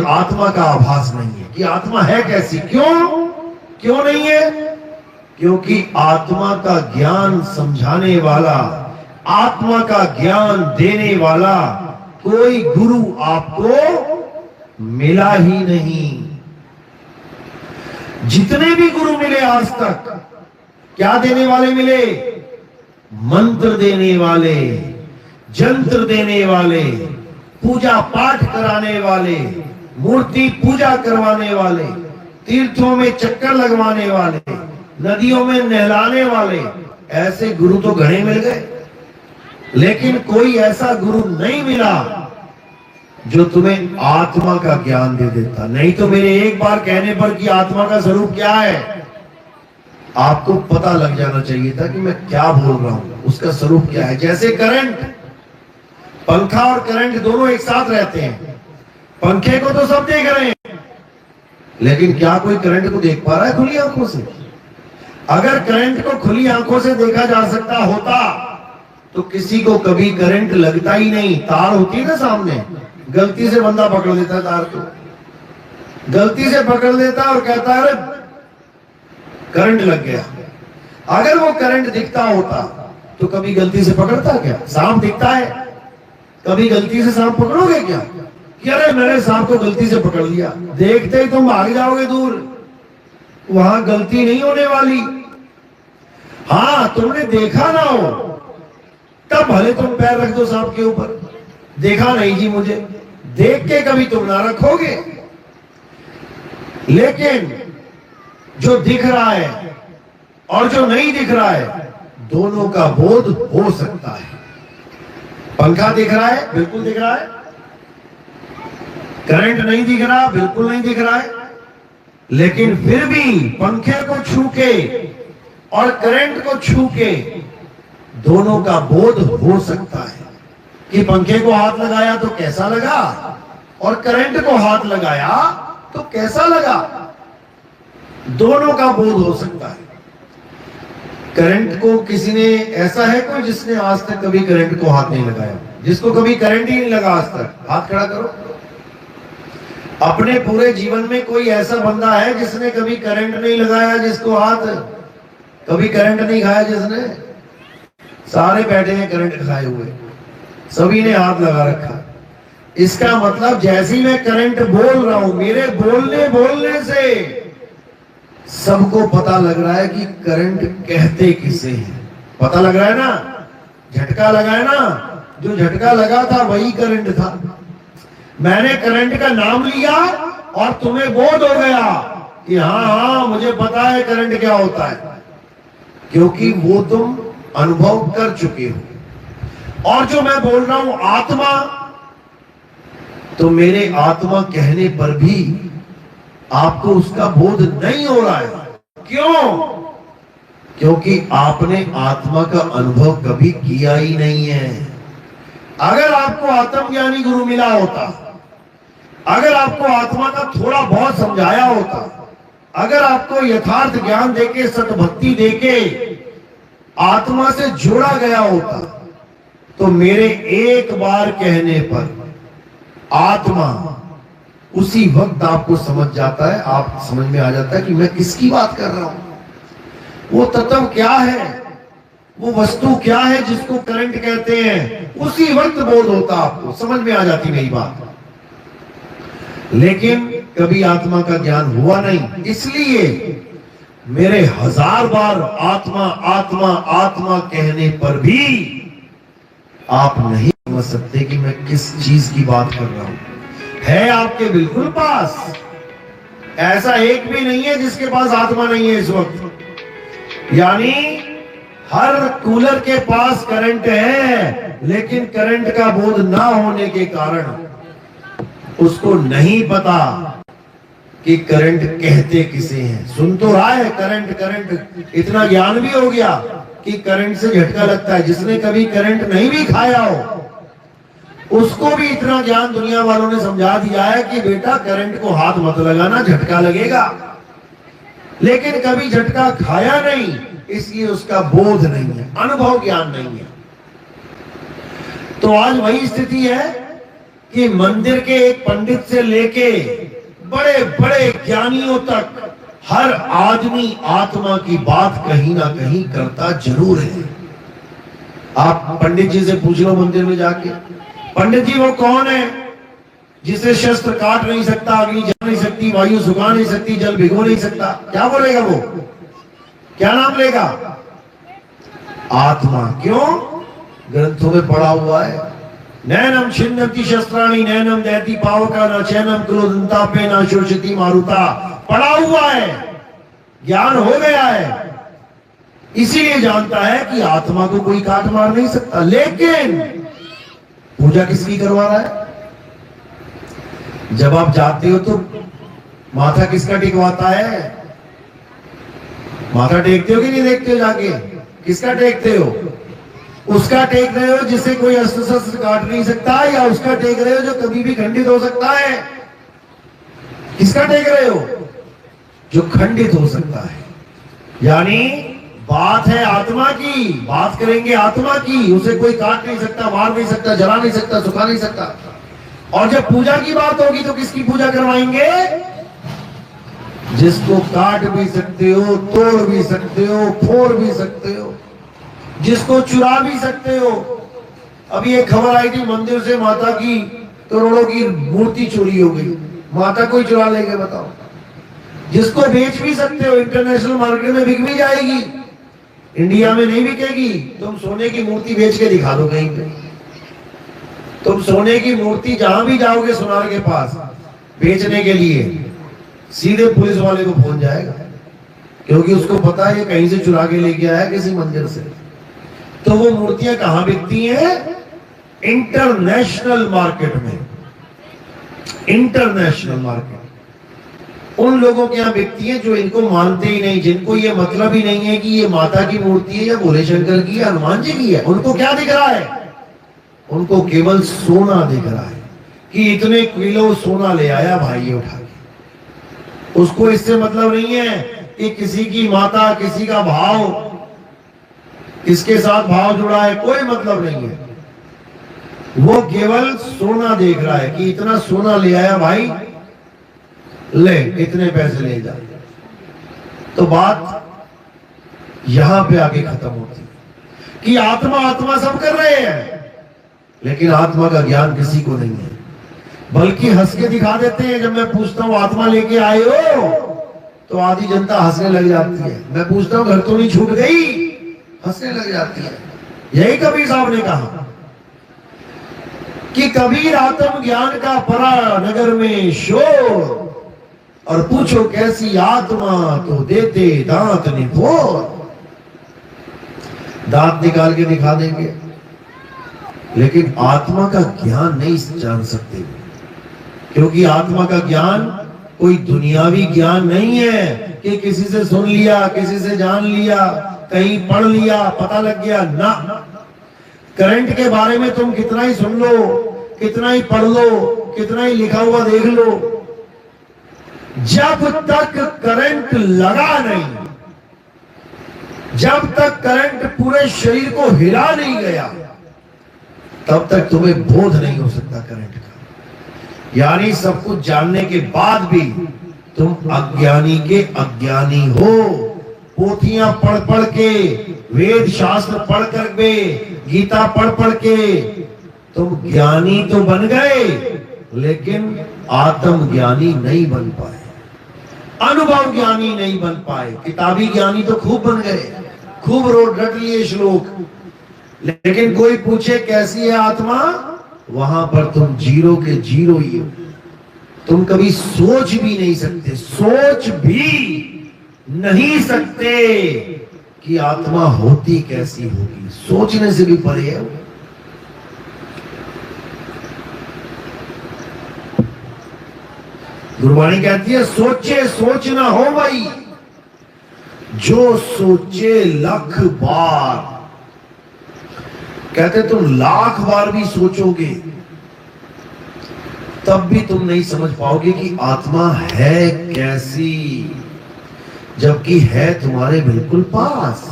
लेकिन आत्मा का आभास नहीं है कि आत्मा है कैसी। क्यों नहीं है? क्योंकि आत्मा का ज्ञान समझाने वाला, आत्मा का ज्ञान देने वाला कोई गुरु आपको मिला ही नहीं। जितने भी गुरु मिले आज तक, क्या देने वाले मिले? मंत्र देने वाले, जंत्र देने वाले, पूजा पाठ कराने वाले, मूर्ति पूजा करवाने वाले, तीर्थों में चक्कर लगवाने वाले, नदियों में नहलाने वाले, ऐसे गुरु तो घने मिल गए। लेकिन कोई ऐसा गुरु नहीं मिला जो तुम्हें आत्मा का ज्ञान दे देता। नहीं तो मेरे एक बार कहने पर कि आत्मा का स्वरूप क्या है, आपको पता लग जाना चाहिए था कि मैं क्या बोल रहा हूं, उसका स्वरूप क्या है। जैसे करंट, पंखा और करंट दोनों एक साथ रहते हैं। पंखे को तो सब देख रहे हैं, लेकिन क्या कोई करंट को देख पा रहा है खुली आंखों से? अगर करंट को खुली आंखों से देखा जा सकता होता तो किसी को कभी करंट लगता ही नहीं। तार होती है ना सामने, गलती से बंदा पकड़ लेता है तार को, गलती से पकड़ लेता और कहता है अरे करंट लग गया। अगर वो करंट दिखता होता तो कभी गलती से पकड़ता क्या? सांप दिखता है, कभी गलती से सांप पकड़ोगे क्या कि अरे मैंने सांप को गलती से पकड़ लिया? देखते ही तुम भाग जाओगे दूर, वहां गलती नहीं होने वाली। हाँ, तुमने देखा ना हो तब भले तुम पैर रख दो सांप के ऊपर, देखा नहीं जी मुझे, देख के कभी तुम ना रखोगे। लेकिन जो दिख रहा है और जो नहीं दिख रहा है, दोनों का बोध हो सकता है। पंखा दिख रहा है, बिल्कुल दिख रहा है। करंट नहीं दिख रहा, बिल्कुल नहीं दिख रहा है। लेकिन फिर भी पंखे को छू के और करंट को छू के दोनों का बोध हो सकता है कि पंखे को हाथ लगाया तो कैसा लगा और करंट को हाथ लगाया तो कैसा लगा। दोनों का बोध हो सकता है। करंट को किसी ने, ऐसा है कोई जिसने आज तक कभी करंट को हाथ नहीं लगाया? जिसको कभी करंट ही नहीं लगा आज तक, हाथ खड़ा करो। अपने पूरे जीवन में कोई ऐसा बंदा है जिसने कभी करंट नहीं लगाया, जिसको हाथ कभी करंट नहीं खाया जिसने? सारे बैठे हैं करंट खाए हुए, सभी ने हाथ लगा रखा। इसका मतलब जैसे ही मैं करंट बोल रहा हूं, मेरे बोलने से सबको पता लग रहा है कि करंट कहते किसे हैं। पता लग रहा है ना? झटका लगा है ना? जो झटका लगा था वही करंट था। मैंने करंट का नाम लिया और तुम्हें बोध हो गया कि हाँ मुझे पता है करंट क्या होता है, क्योंकि वो तुम अनुभव कर चुके हो। और जो मैं बोल रहा हूं आत्मा, तो मेरे आत्मा कहने पर भी आपको उसका बोध नहीं हो रहा है। क्यों? क्योंकि आपने आत्मा का अनुभव कभी किया ही नहीं है। अगर आपको आत्मज्ञानी गुरु मिला होता, अगर आपको आत्मा का थोड़ा बहुत समझाया होता, अगर आपको यथार्थ ज्ञान देके, सतभक्ति देके आत्मा से जोड़ा गया होता, तो मेरे एक बार कहने पर आत्मा उसी वक्त आपको समझ जाता है, आप समझ में आ जाता है कि मैं किसकी बात कर रहा हूं। वो तत्व क्या है, वो वस्तु क्या है जिसको करंट कहते हैं, उसी वक्त बोध होता, आपको समझ में आ जाती मेरी बात। लेकिन कभी आत्मा का ज्ञान हुआ नहीं, इसलिए मेरे 1000 बार आत्मा आत्मा आत्मा कहने पर भी आप नहीं समझ सकते कि मैं किस चीज की बात कर रहा हूं। है आपके बिल्कुल पास, ऐसा एक भी नहीं है जिसके पास आत्मा नहीं है इस वक्त। यानी हर कूलर के पास करंट है, लेकिन करंट का बोध ना होने के कारण उसको नहीं पता कि करंट कहते किसे हैं। सुन तो रहा है करंट करंट, इतना ज्ञान भी हो गया कि करंट से झटका लगता है। जिसने कभी करंट नहीं भी खाया हो उसको भी इतना ज्ञान दुनिया वालों ने समझा दिया है कि बेटा करंट को हाथ मत लगाना, झटका लगेगा। लेकिन कभी झटका खाया नहीं, इसलिए उसका बोध नहीं है, अनुभव ज्ञान नहीं है। तो आज वही स्थिति है कि मंदिर के एक पंडित से लेके बड़े बड़े ज्ञानियों तक हर आदमी आत्मा की बात कहीं ना कहीं करता जरूर है। आप पंडित जी से पूछ लो मंदिर में जाके, पंडित जी वो कौन है जिसे शस्त्र काट नहीं सकता, अग्नि जला नहीं सकती, वायु सुखा नहीं सकती, जल भिगो नहीं सकता? क्या बोलेगा वो? क्या नाम लेगा? आत्मा। क्यों? ग्रंथों में पढ़ा हुआ है, नैनम छिन्नति शस्त्राणि नैनम दहति पावका न चैनम क्रोधंतापे न शोषति मारुता। पढ़ा हुआ है, ज्ञान हो गया है, इसीलिए जानता है कि आत्मा को कोई काट मार नहीं सकता। लेकिन पूजा किसकी करवा रहा है? जब आप जाते हो तो माथा किसका टिकवाता है? माथा टेकते हो कि नहीं देखते हो? जाके किसका टेकते हो? उसका टेक रहे हो जिसे कोई अस्त्र शस्त्र काट नहीं सकता, या उसका टेक रहे हो जो कभी भी खंडित हो सकता है? किसका टेक रहे हो? जो खंडित हो सकता है। यानी बात है आत्मा की, बात करेंगे आत्मा की, उसे कोई काट नहीं सकता, मार नहीं सकता, जला नहीं सकता, सुखा नहीं सकता। और जब पूजा की बात होगी तो किसकी पूजा करवाएंगे? जिसको काट भी सकते हो, तोड़ भी सकते हो, फोड़ भी सकते हो, जिसको चुरा भी सकते हो। अभी एक खबर आई थी, मंदिर से माता की करोड़ों की मूर्ति चोरी हो गई। माता कोई चुरा लेंगे बताओ? जिसको बेच भी सकते हो, इंटरनेशनल मार्केट में बिक भी जाएगी, इंडिया में नहीं बिकेगी। तुम सोने की मूर्ति बेच के दिखा दो कहीं पे, तुम सोने की मूर्ति जहां भी जाओगे सुनार के पास बेचने के लिए, सीधे पुलिस वाले को फोन जाएगा, क्योंकि उसको पता है ये कहीं से चुरा के लेके आया किसी मंदिर से। तो वो मूर्तियां कहां बिकती हैं? इंटरनेशनल मार्केट में। इंटरनेशनल मार्केट उन लोगों के यहां बिकती है जो इनको मानते ही नहीं, जिनको ये मतलब ही नहीं है कि ये माता की मूर्ति है या भोले शंकर की है, हनुमान जी की है। उनको क्या दिख रहा है? उनको केवल सोना दिख रहा है कि इतने किलो सोना ले आया भाई ये उठा के। उसको इससे मतलब नहीं है कि किसी की माता, किसी का भाव, किसके साथ भाव जुड़ा है, कोई मतलब नहीं है। वो केवल सोना देख रहा है कि इतना सोना ले आया भाई, ले इतने पैसे ले जा। तो बात यहां पे आगे खत्म होती कि आत्मा आत्मा सब कर रहे हैं, लेकिन आत्मा का ज्ञान किसी को नहीं है। बल्कि हंस के दिखा देते हैं। जब मैं पूछता हूं आत्मा लेके आए हो, तो आधी जनता हंसने लग जाती है। मैं पूछता हूं घर तो नहीं छूट गई, हंसने लग जाती है। यही कबीर साहब ने कहा कि कबीर आत्म ज्ञान का परा नगर में शोर, और पूछो कैसी आत्मा तो देते दांत निपोर। दांत निकाल के दिखा देंगे, लेकिन आत्मा का ज्ञान नहीं जान सकते, क्योंकि आत्मा का ज्ञान कोई दुनियावी ज्ञान नहीं है कि किसी से सुन लिया, किसी से जान लिया, कहीं पढ़ लिया, पता लग गया ना। करंट के बारे में तुम कितना ही सुन लो, कितना ही पढ़ लो, कितना ही लिखा हुआ देख लो, जब तक करंट लगा नहीं, जब तक करंट पूरे शरीर को हिला नहीं गया, तब तक तुम्हें बोध नहीं हो सकता करंट का। यानी सब कुछ जानने के बाद भी तुम अज्ञानी के अज्ञानी हो। पोथियां पढ़ पढ़ के, वेद शास्त्र पढ़ कर के, गीता पढ़ पढ़ के तुम ज्ञानी तो बन गए, लेकिन आत्म ज्ञानी नहीं बन पाए, अनुभव ज्ञानी नहीं बन पाए। किताबी ज्ञानी तो खूब बन गए, खूब रोड रट लिए श्लोक, लेकिन कोई पूछे कैसी है आत्मा, वहां पर तुम जीरो के जीरो ही हो। तुम कभी सोच भी नहीं सकते, सोच भी नहीं सकते कि आत्मा होती कैसी होगी, सोचने से भी परे है। गुरबाणी कहती है सोचे सोच ना हो भाई, जो सोचे लाख बार। कहते तुम लाख बार भी सोचोगे तब भी तुम नहीं समझ पाओगे कि आत्मा है कैसी, जबकि है तुम्हारे बिल्कुल पास।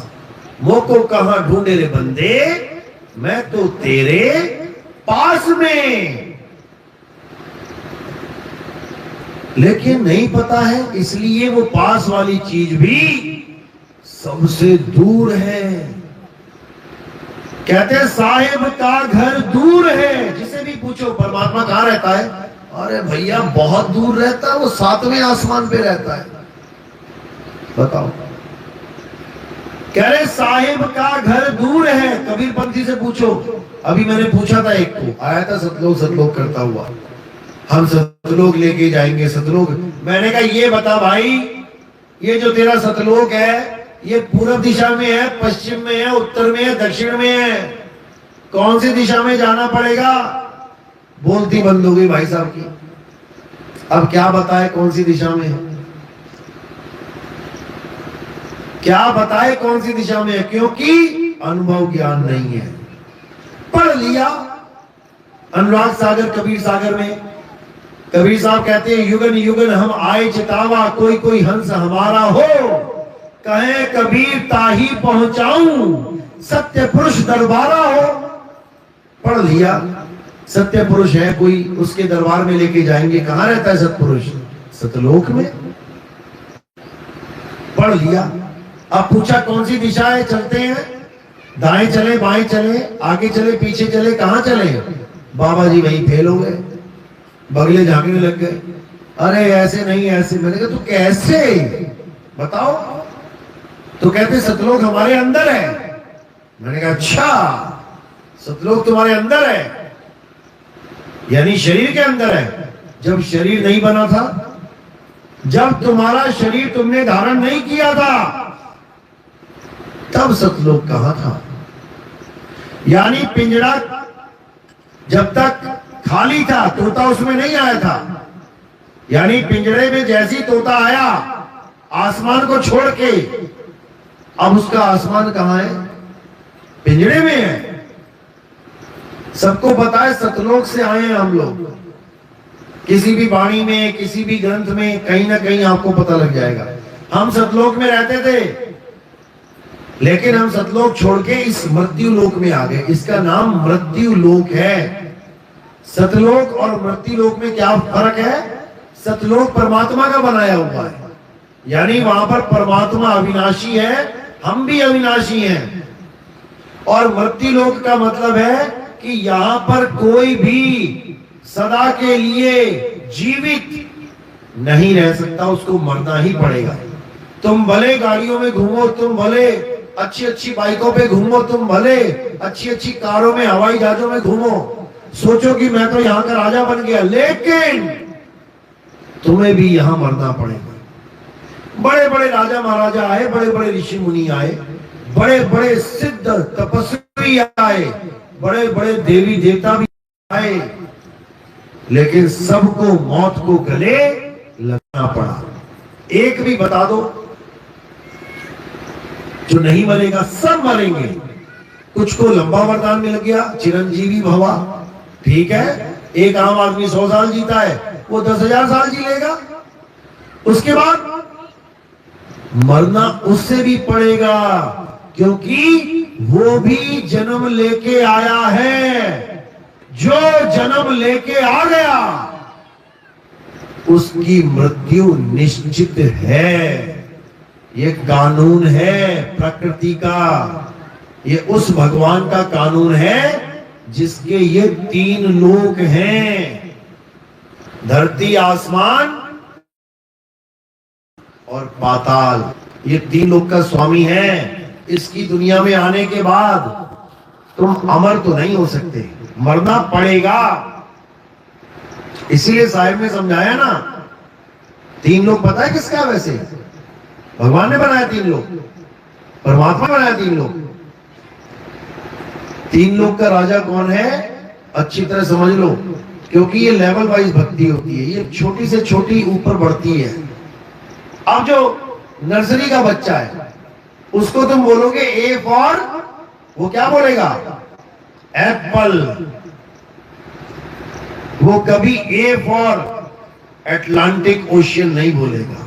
मोको कहां ढूंढे रे बंदे, मैं तो तेरे पास में। लेकिन नहीं पता है, इसलिए वो पास वाली चीज भी सबसे दूर है। कहते हैं साहिब का घर दूर है। जिसे भी पूछो परमात्मा कहां रहता है, अरे भैया बहुत दूर रहता है, वो 7वें आसमान पे रहता है। बताओ, कह रहे साहिब का घर दूर है। कबीर पंथी से पूछो। अभी मैंने पूछा था, एक को आया था सतलोक सतलोक करता हुआ, हम सतलोक लेके जाएंगे सतलोक। मैंने कहा ये बता भाई, ये जो तेरा सतलोक है ये पूर्व दिशा में है, पश्चिम में है, उत्तर में है, दक्षिण में है, कौन सी दिशा में जाना पड़ेगा? बोलती बंद हो गई भाई साहब की। अब क्या बताए कौन सी दिशा में है, क्या बताए कौन सी दिशा में है, क्योंकि अनुभव ज्ञान नहीं है। पढ़ लिया अनुराग सागर कबीर सागर में, कबीर साहब कहते हैं युगन युगन हम आए चितावा, कोई कोई हंस हमारा हो, कहे कबीर ताही पहुंचाऊं, सत्य पुरुष दरबारा हो। पढ़ लिया, सत्य पुरुष है कोई, उसके दरबार में लेके जाएंगे। कहां रहता है सत्पुरुष? सतलोक में। पढ़ लिया। अब पूछा कौन सी दिशा है, चलते हैं, दाएं चले बाएं चले, आगे चले पीछे चले, कहां चले? बाबा जी वहीं फेल हो गए, बगले झांकने लग गए। अरे ऐसे नहीं ऐसे। मैंने कहा तो कैसे बताओ? तो कहते सतलोक हमारे अंदर है। मैंने कहा अच्छा, सतलोक तुम्हारे अंदर है, यानी शरीर के अंदर है। जब शरीर नहीं बना था, जब तुम्हारा शरीर तुमने धारण नहीं किया था, तब सतलोक कहां था? यानी पिंजरा जब तक खाली था, तोता उसमें नहीं आया था। यानी पिंजरे में जैसी तोता आया आसमान को छोड़ के, अब उसका आसमान कहां है? पिंजरे में है। सबको पता है सतलोक से आए हैं हम लोग। किसी भी वाणी में, किसी भी ग्रंथ में कहीं ना कहीं आपको पता लग जाएगा। हम सतलोक में रहते थे, लेकिन हम सतलोक छोड़ के इस मृत्यु लोक में आ गए। इसका नाम मृत्यु लोक है। सतलोक और मृत्यु लोक में क्या फर्क है? सतलोक परमात्मा का बनाया हुआ है, यानी वहां पर परमात्मा अविनाशी है, हम भी अविनाशी हैं। और मृत्यु लोक का मतलब है कि यहां पर कोई भी सदा के लिए जीवित नहीं रह सकता, उसको मरना ही पड़ेगा। तुम भले गाड़ियों में घूमो, तुम भले अच्छी अच्छी बाइकों पे घूमो, तुम भले अच्छी अच्छी कारों में, हवाई जहाजों में घूमो, सोचो कि मैं तो यहां का राजा बन गया, लेकिन तुम्हें भी यहां मरना पड़ेगा। बड़े बड़े राजा महाराजा आए, बड़े बड़े ऋषि मुनि आए, बड़े बड़े सिद्ध तपस्वी आए, बड़े बड़े देवी देवता भी आए, लेकिन सबको मौत को गले लगना पड़ा। एक भी बता दो जो नहीं मरेगा? सब मरेंगे। कुछ को लंबा वरदान मिल गया, चिरंजीवी भवा, ठीक है। एक आम आदमी 100 साल जीता है, वो 10,000 साल जी लेगा। उसके बाद मरना उससे भी पड़ेगा, क्योंकि वो भी जन्म लेके आया है। जो जन्म लेके आ गया उसकी मृत्यु निश्चित है। ये कानून है प्रकृति का, ये उस भगवान का कानून है जिसके ये 3 लोक हैं, धरती, आसमान और पाताल। ये 3 लोक का स्वामी है। इसकी दुनिया में आने के बाद तुम अमर तो नहीं हो सकते, मरना पड़ेगा। इसीलिए साहिब ने समझाया ना, 3 लोक पता है किसका? वैसे भगवान ने बनाया 3 लोक, परमात्मा बनाया 3 लोक। 3 लोक का राजा कौन है? अच्छी तरह समझ लो, क्योंकि ये लेवल वाइज भक्ति होती है, ये छोटी से छोटी ऊपर बढ़ती है। अब जो नर्सरी का बच्चा है उसको तुम बोलोगे ए फॉर, वो क्या बोलेगा? एप्पल। वो कभी ए फॉर अटलांटिक ओशियन नहीं बोलेगा,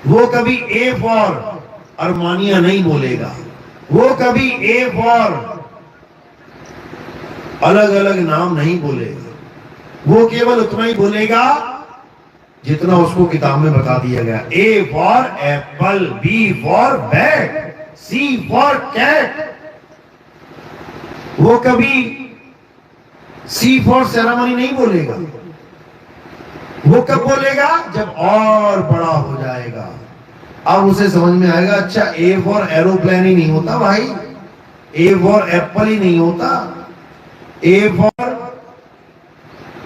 वो कभी ए फॉर अरमानिया नहीं बोलेगा, वो कभी ए फॉर अलग अलग नाम नहीं बोलेगा। वो केवल उतना ही बोलेगा जितना उसको किताब में बता दिया गया। A for apple, B for bat, C for cat. वो कभी सी फॉर सेरेमनी नहीं बोलेगा। वो कब बोलेगा? जब और बड़ा हो जाएगा। अब उसे समझ में आएगा, अच्छा ए फॉर एरोप्लेन ही नहीं होता भाई, ए फॉर एप्पल ही नहीं होता, ए फॉर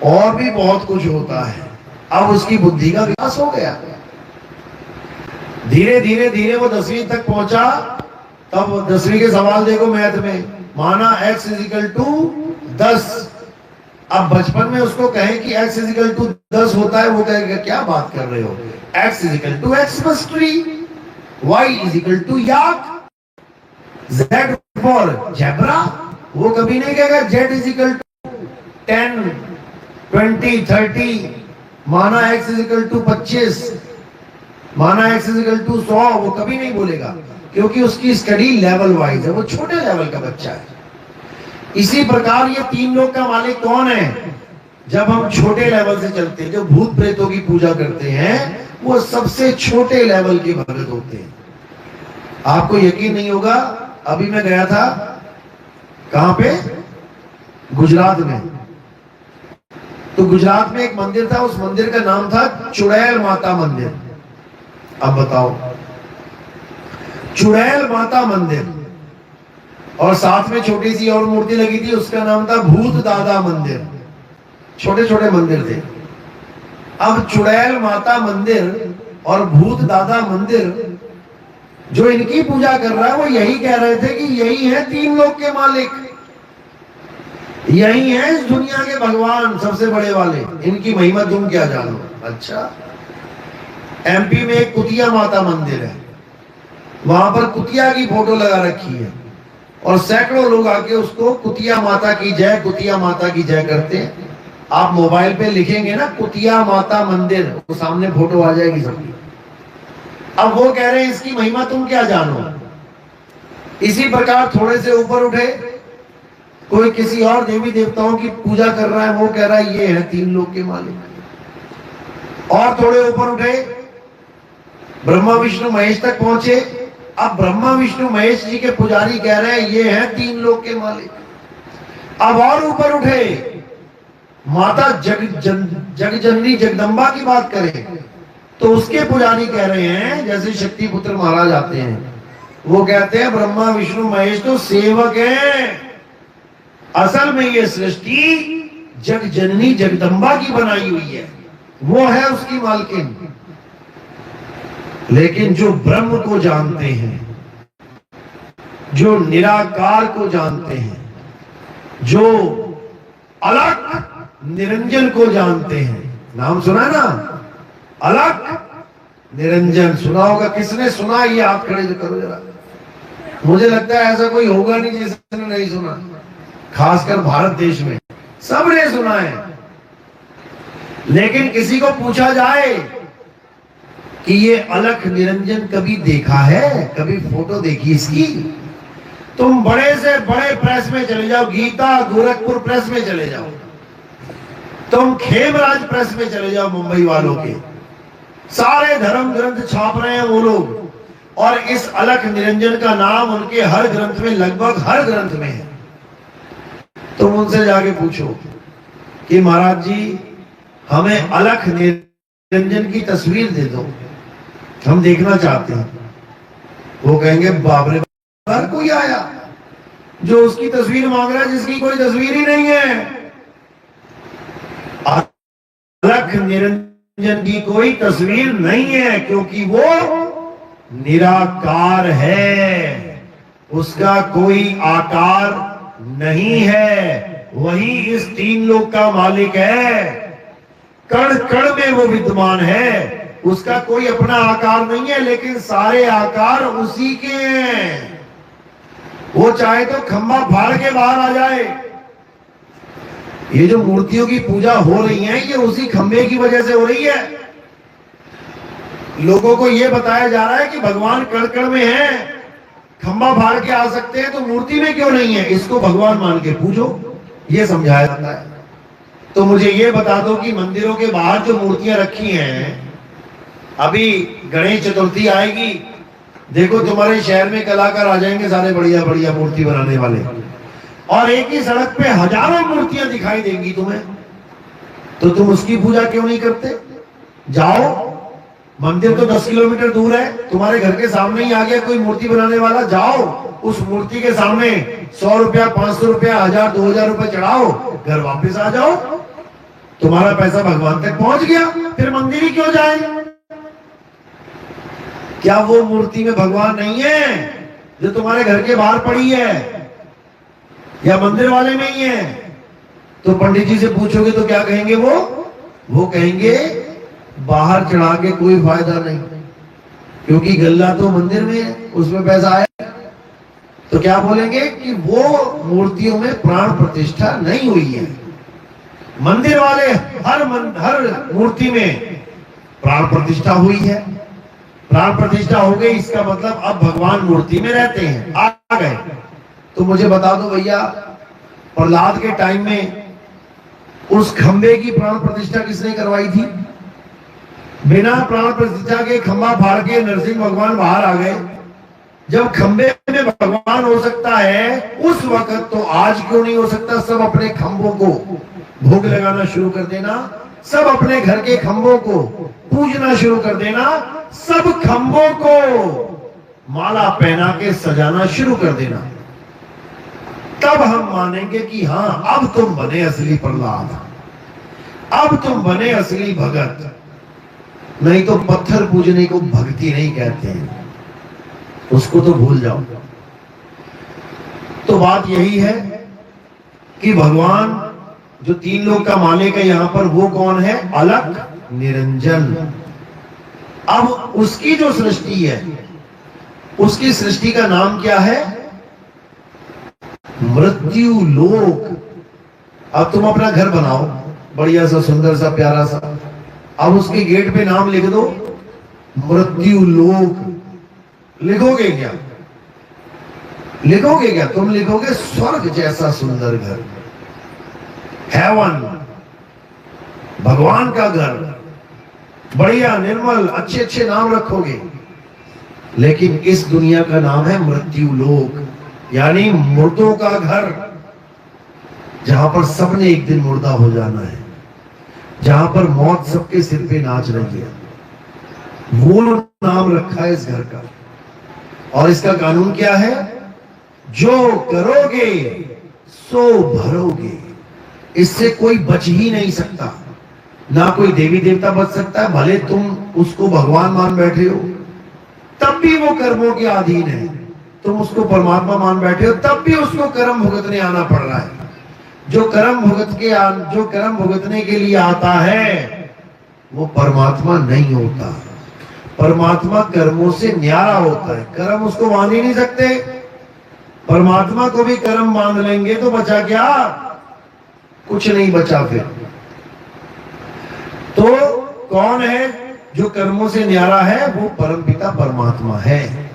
और भी बहुत कुछ होता है। अब उसकी बुद्धि का विकास हो गया। धीरे धीरे धीरे वो 10वीं तक पहुंचा। तब 10वीं के सवाल देखो मैथ में, माना x = 10। अब बचपन में उसको कहें कि x = 10 होता है, वो कहेगा क्या बात कर रहे हो, x = x + 3, y = yak, z for zebra। वो कभी नहीं कहेगा z = 10, 20, 30, माना x = 25, माना x = 100। वो कभी नहीं बोलेगा, क्योंकि उसकी स्टडी लेवल वाइज है, वो छोटे लेवल का बच्चा है। इसी प्रकार ये 3 लोक का मालिक कौन है? जब हम छोटे लेवल से चलते हैं, जो भूत प्रेतों की पूजा करते हैं, वो सबसे छोटे लेवल के भगत होते हैं। आपको यकीन नहीं होगा, अभी मैं गया था, कहां पे? गुजरात में। तो गुजरात में एक मंदिर था, उस मंदिर का नाम था चुड़ैल माता मंदिर। अब बताओ, चुड़ैल माता मंदिर, और साथ में छोटी सी और मूर्ति लगी थी, उसका नाम था भूत दादा मंदिर। छोटे छोटे मंदिर थे। अब चुड़ैल माता मंदिर और भूत दादा मंदिर, जो इनकी पूजा कर रहा है, वो यही कह रहे थे कि यही है 3 लोक के मालिक, यही है इस दुनिया के भगवान, सबसे बड़े वाले। इनकी महिमा तुम क्या जानो। अच्छा, एमपी में एक कुतिया माता मंदिर है, वहां पर कुतिया की फोटो लगा रखी है, और सैकड़ों लोग आके उसको कुतिया माता की जय, कुतिया माता की जय करते हैं। आप मोबाइल पे लिखेंगे ना कुतिया माता मंदिर, वो सामने फोटो आ जाएगी सबकी। अब वो कह रहे हैं इसकी महिमा तुम क्या जानो। इसी प्रकार थोड़े से ऊपर उठे, कोई किसी और देवी देवताओं की पूजा कर रहा है, वो कह रहा है ये है 3 लोक के मालिक। और थोड़े ऊपर उठे, ब्रह्मा विष्णु महेश तक पहुंचे। अब ब्रह्मा विष्णु महेश जी के पुजारी कह रहे हैं ये हैं 3 लोक के मालिक। अब और ऊपर उठे, माता जगजननी जगदम्बा की बात करें तो उसके पुजारी कह रहे हैं, जैसे शक्ति पुत्र महाराज आते हैं, वो कहते हैं ब्रह्मा विष्णु महेश तो सेवक हैं, असल में ये सृष्टि जगजननी जगदम्बा की बनाई हुई है, वो है उसकी मालकिन। लेकिन जो ब्रह्म को जानते हैं, जो निराकार को जानते हैं, जो अलग निरंजन को जानते हैं, नाम सुना ना, अलग निरंजन सुना होगा। किसने सुना? ये हाथ खड़े करो जरा। मुझे लगता है ऐसा कोई होगा नहीं जिसने नहीं सुना, खासकर भारत देश में सबने सुना है। लेकिन किसी को पूछा जाए कि ये अलख निरंजन कभी देखा है, कभी फोटो देखी इसकी, तुम बड़े से बड़े प्रेस में चले जाओ, गीता गोरखपुर प्रेस में चले जाओ, तुम खेमराज प्रेस में चले जाओ, मुंबई वालों के सारे धर्म ग्रंथ छाप रहे हैं वो लोग, और इस अलख निरंजन का नाम उनके हर ग्रंथ में, लगभग हर ग्रंथ में है। तुम उनसे जाके पूछो कि महाराज जी हमें अलख निरंजन की तस्वीर दे दो, हम देखना चाहते हैं। वो कहेंगे बाबरे, हर कोई आया जो उसकी तस्वीर मांग रहा है जिसकी कोई तस्वीर ही नहीं है। अलख निरंजन की कोई तस्वीर नहीं है, क्योंकि वो निराकार है, उसका कोई आकार नहीं है, वही इस 3 लोक का मालिक है, कण कण में वो विद्यमान है, उसका कोई अपना आकार नहीं है, लेकिन सारे आकार उसी के हैं। वो चाहे तो खंभा फाड़ के बाहर आ जाए। ये जो मूर्तियों की पूजा हो रही है, ये उसी खंभे की वजह से हो रही है। लोगों को ये बताया जा रहा है कि भगवान कण कण में है, खंभा फाड़ के आ सकते हैं, तो मूर्ति में क्यों नहीं है, इसको भगवान मान के पूजो, ये समझाया जाता है। तो मुझे ये बता दो कि मंदिरों के बाहर जो मूर्तियां रखी हैं, अभी गणेश चतुर्थी आएगी, देखो तुम्हारे शहर में कलाकार आ जाएंगे सारे बढ़िया बढ़िया मूर्ति बनाने वाले, और एक ही सड़क पे हजारों मूर्तियां दिखाई देंगी तुम्हें, तो तुम उसकी पूजा क्यों नहीं करते? जाओ, मंदिर तो 10 किलोमीटर दूर है, तुम्हारे घर के सामने ही आ गया कोई मूर्ति बनाने वाला, जाओ उस मूर्ति के सामने 100 रुपया, 500 रुपया, 1000, 2000 रुपया चढ़ाओ, घर वापस आ जाओ, तुम्हारा पैसा भगवान तक पहुंच गया, फिर मंदिर ही क्यों जाए? क्या वो मूर्ति में भगवान नहीं है जो तुम्हारे घर के बाहर पड़ी है, या मंदिर वाले में ही है? तो पंडित जी से पूछोगे तो क्या कहेंगे? वो कहेंगे बाहर चढ़ा के कोई फायदा नहीं, क्योंकि गल्ला तो मंदिर में है, उसमें पैसा आया। तो क्या बोलेंगे कि वो मूर्तियों में प्राण प्रतिष्ठा नहीं हुई है। मंदिर वाले हर मूर्ति में प्राण प्रतिष्ठा हुई है। प्राण प्रतिष्ठा हो गई, इसका मतलब अब भगवान मूर्ति में रहते हैं, आ गए। तो मुझे बता दो भैया, प्रहलाद के टाइम में उस खंबे की प्राण प्रतिष्ठा किसने करवाई थी? बिना प्राण प्रतिष्ठा के खंबा फाड़ के नरसिंह भगवान बाहर आ गए। जब खंबे में भगवान हो सकता है उस वक्त, तो आज क्यों नहीं हो सकता? सब अपने खंभों को भोग लगाना शुरू कर देना, सब अपने घर के खंभों को पूजना शुरू कर देना, सब खंभों को माला पहना के सजाना शुरू कर देना, तब हम मानेंगे कि हां अब तुम बने असली प्रहलाद, अब तुम बने असली भगत। नहीं तो पत्थर पूजने को भक्ति नहीं कहते हैं, उसको तो भूल जाओ। तो बात यही है कि भगवान जो 3 लोक का मालिक है यहां पर, वो कौन है? अलख निरंजन। अब उसकी जो सृष्टि है, उसकी सृष्टि का नाम क्या है? मृत्यु लोक। अब तुम अपना घर बनाओ, बढ़िया सा, सुंदर सा, प्यारा सा, अब उसके गेट पे नाम लिख दो मृत्यु लोक। लिखोगे क्या? लिखोगे क्या? तुम लिखोगे स्वर्ग जैसा सुंदर घर, हेवन, भगवान का घर, बढ़िया निर्मल अच्छे अच्छे नाम रखोगे। लेकिन इस दुनिया का नाम है मृत्यु लोक, यानी मुर्दों का घर, जहां पर सबने एक दिन मुर्दा हो जाना है, जहां पर मौत सबके सिर पे नाच रही है। वो नाम रखा है इस घर का। और इसका कानून क्या है? जो करोगे सो भरोगे। इससे कोई बच ही नहीं सकता, ना कोई देवी देवता बच सकता है। भले तुम उसको भगवान मान बैठे हो, तब भी वो कर्मों के अधीन है। तुम उसको परमात्मा मान बैठे हो, तब भी उसको कर्म भुगतने आना पड़ रहा है। जो कर्म भुगतने के लिए आता है वो परमात्मा नहीं होता। परमात्मा कर्मों से न्यारा होता है, कर्म उसको मान ही नहीं सकते। परमात्मा को भी कर्म मान लेंगे तो बचा क्या? कुछ नहीं बचा फिर। तो कौन है जो कर्मों से न्यारा है? वो परमपिता परमात्मा है।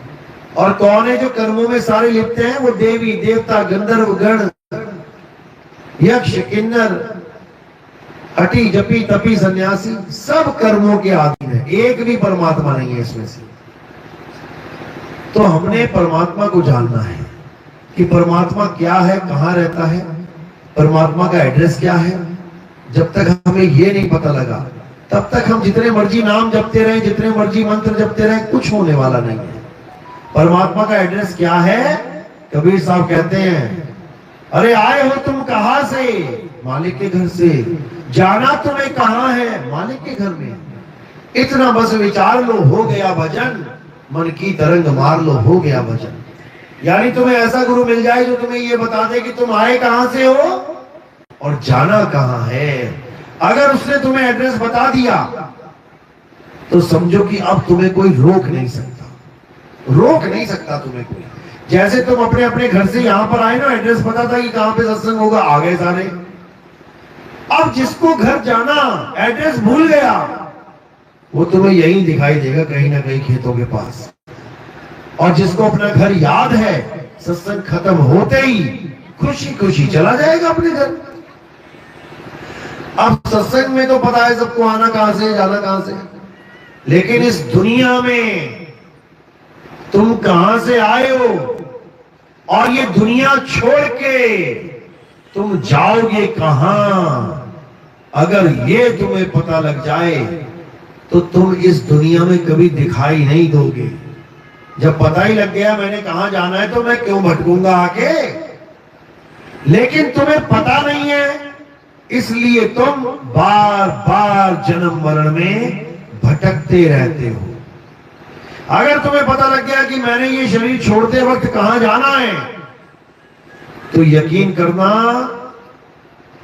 और कौन है जो कर्मों में सारे लिप्त हैं? वो देवी देवता, गंधर्व गण, यक्ष, किन्नर, हटी जपी तपी सन्यासी, सब कर्मों के अधीन है। एक भी परमात्मा नहीं है इसमें से। तो हमने परमात्मा को जानना है कि परमात्मा क्या है, कहां रहता है, परमात्मा का एड्रेस क्या है। जब तक हमें ये नहीं पता लगा, तब तक हम जितने मर्जी नाम जपते रहे, जितने मर्जी मंत्र जपते रहे, कुछ होने वाला नहीं है। परमात्मा का एड्रेस क्या है? कबीर साहब कहते हैं, अरे आए हो तुम कहां से? मालिक के घर से। जाना तुम्हें कहां है? मालिक के घर में। इतना बस विचार लो, हो गया भजन, मन की तरंग मार लो, हो गया भजन। यानी तुम्हें ऐसा गुरु मिल जाए जो तुम्हें ये बता दे कि तुम आए कहां से हो और जाना कहां है। अगर उसने तुम्हें एड्रेस बता दिया तो समझो कि अब तुम्हें कोई रोक नहीं सकता, रोक नहीं सकता तुम्हें कोई। जैसे तुम अपने अपने घर से यहां पर आए ना, एड्रेस पता था कि कहां पे सत्संग होगा, आ गए सारे। अब जिसको घर जाना एड्रेस भूल गया, वो तुम्हें यही दिखाई देगा कहीं ना कहीं खेतों के पास। और जिसको अपना घर याद है, सत्संग खत्म होते ही खुशी खुशी चला जाएगा अपने घर। अब सत्संग में तो पता है सबको आना कहां से जाना कहां से, लेकिन इस दुनिया में तुम कहां से आए हो और ये दुनिया छोड़ के तुम जाओगे कहां, अगर ये तुम्हें पता लग जाए तो तुम इस दुनिया में कभी दिखाई नहीं दोगे। जब पता ही लग गया मैंने कहां जाना है तो मैं क्यों भटकूंगा आके, लेकिन तुम्हें पता नहीं है इसलिए तुम बार बार जन्म मरण में भटकते रहते हो। अगर तुम्हें पता लग गया कि मैंने ये शरीर छोड़ते वक्त कहां जाना है तो यकीन करना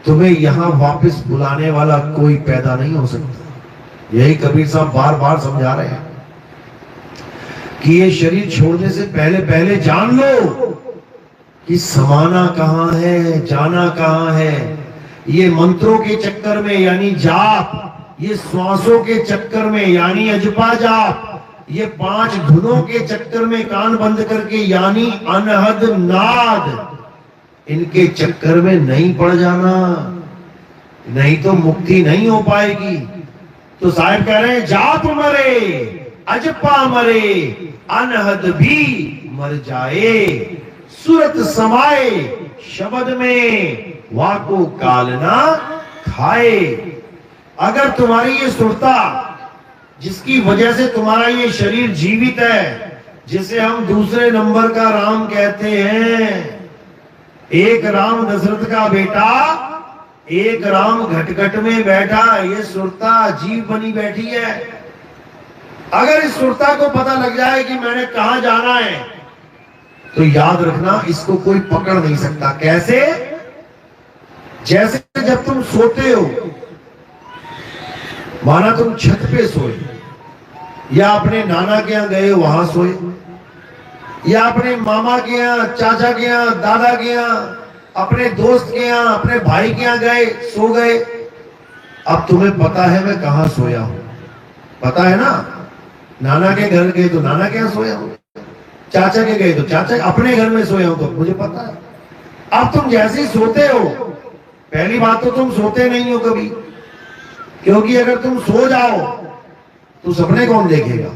तुम्हें यहां वापस बुलाने वाला कोई पैदा नहीं हो सकता। यही कबीर साहब बार बार समझा रहे हैं कि ये शरीर छोड़ने से पहले पहले जान लो कि समाना कहां है, जाना कहां है। ये मंत्रों के चक्कर में यानी जाप, ये श्वासों के चक्कर में यानी अजपा जाप, ये 5 धुनों के चक्कर में कान बंद करके यानी अनहद नाद, इनके चक्कर में नहीं पड़ जाना, नहीं तो मुक्ति नहीं हो पाएगी। तो साहब कह रहे हैं जाप मरे अजपा मरे अनहद भी मर जाए, सूरत समाए शब्द में वाको कालना खाए। अगर तुम्हारी ये सुरता जिसकी वजह से तुम्हारा ये शरीर जीवित है, जिसे हम दूसरे नंबर का राम कहते हैं, एक राम दशरथ का बेटा, एक राम घटघट में बैठा, ये सुरता जीव बनी बैठी है। अगर इस सुरता को पता लग जाए कि मैंने कहां जाना है तो याद रखना इसको कोई पकड़ नहीं सकता। कैसे? जैसे जब तुम सोते हो, माना तुम छत पे सोए या अपने नाना के यहां गए वहां सोए या अपने मामा के यहां, चाचा के यहां, दादा के यहां, अपने दोस्त के यहां, अपने भाई के यहां गए, सो गए। अब तुम्हें पता है मैं कहां सोया हूं, पता है ना। नाना के घर गए तो नाना के यहां सोया हूं, चाचा के गए तो चाचा, अपने घर में सोया हूं तो मुझे पता है। अब तुम जैसे ही सोते हो, पहली बात तो तुम सोते नहीं हो कभी, क्योंकि अगर तुम सो जाओ तो सपने कौन देखेगा।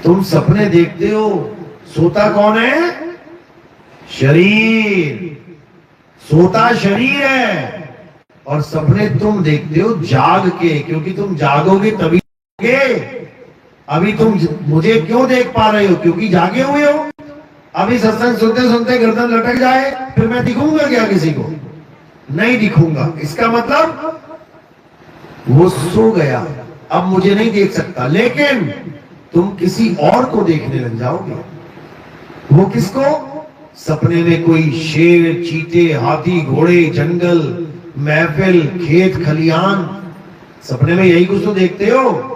तुम सपने देखते हो, सोता कौन है? शरीर। सोता शरीर है और सपने तुम देखते हो जाग के, क्योंकि तुम जागोगे तभी जागोगे। अभी तुम मुझे क्यों देख पा रहे हो? क्योंकि जागे हुए हो। अभी सत्संग सुनते सुनते गर्दन लटक जाए फिर मैं दिखूंगा क्या किसी को? नहीं दिखूंगा। इसका मतलब वो सो गया, अब मुझे नहीं देख सकता। लेकिन तुम किसी और को देखने लग जाओगे। वो किसको? सपने में कोई शेर, चीते, हाथी, घोड़े, जंगल, महफिल, खेत, खलियान, सपने में यही कुछ तो देखते हो।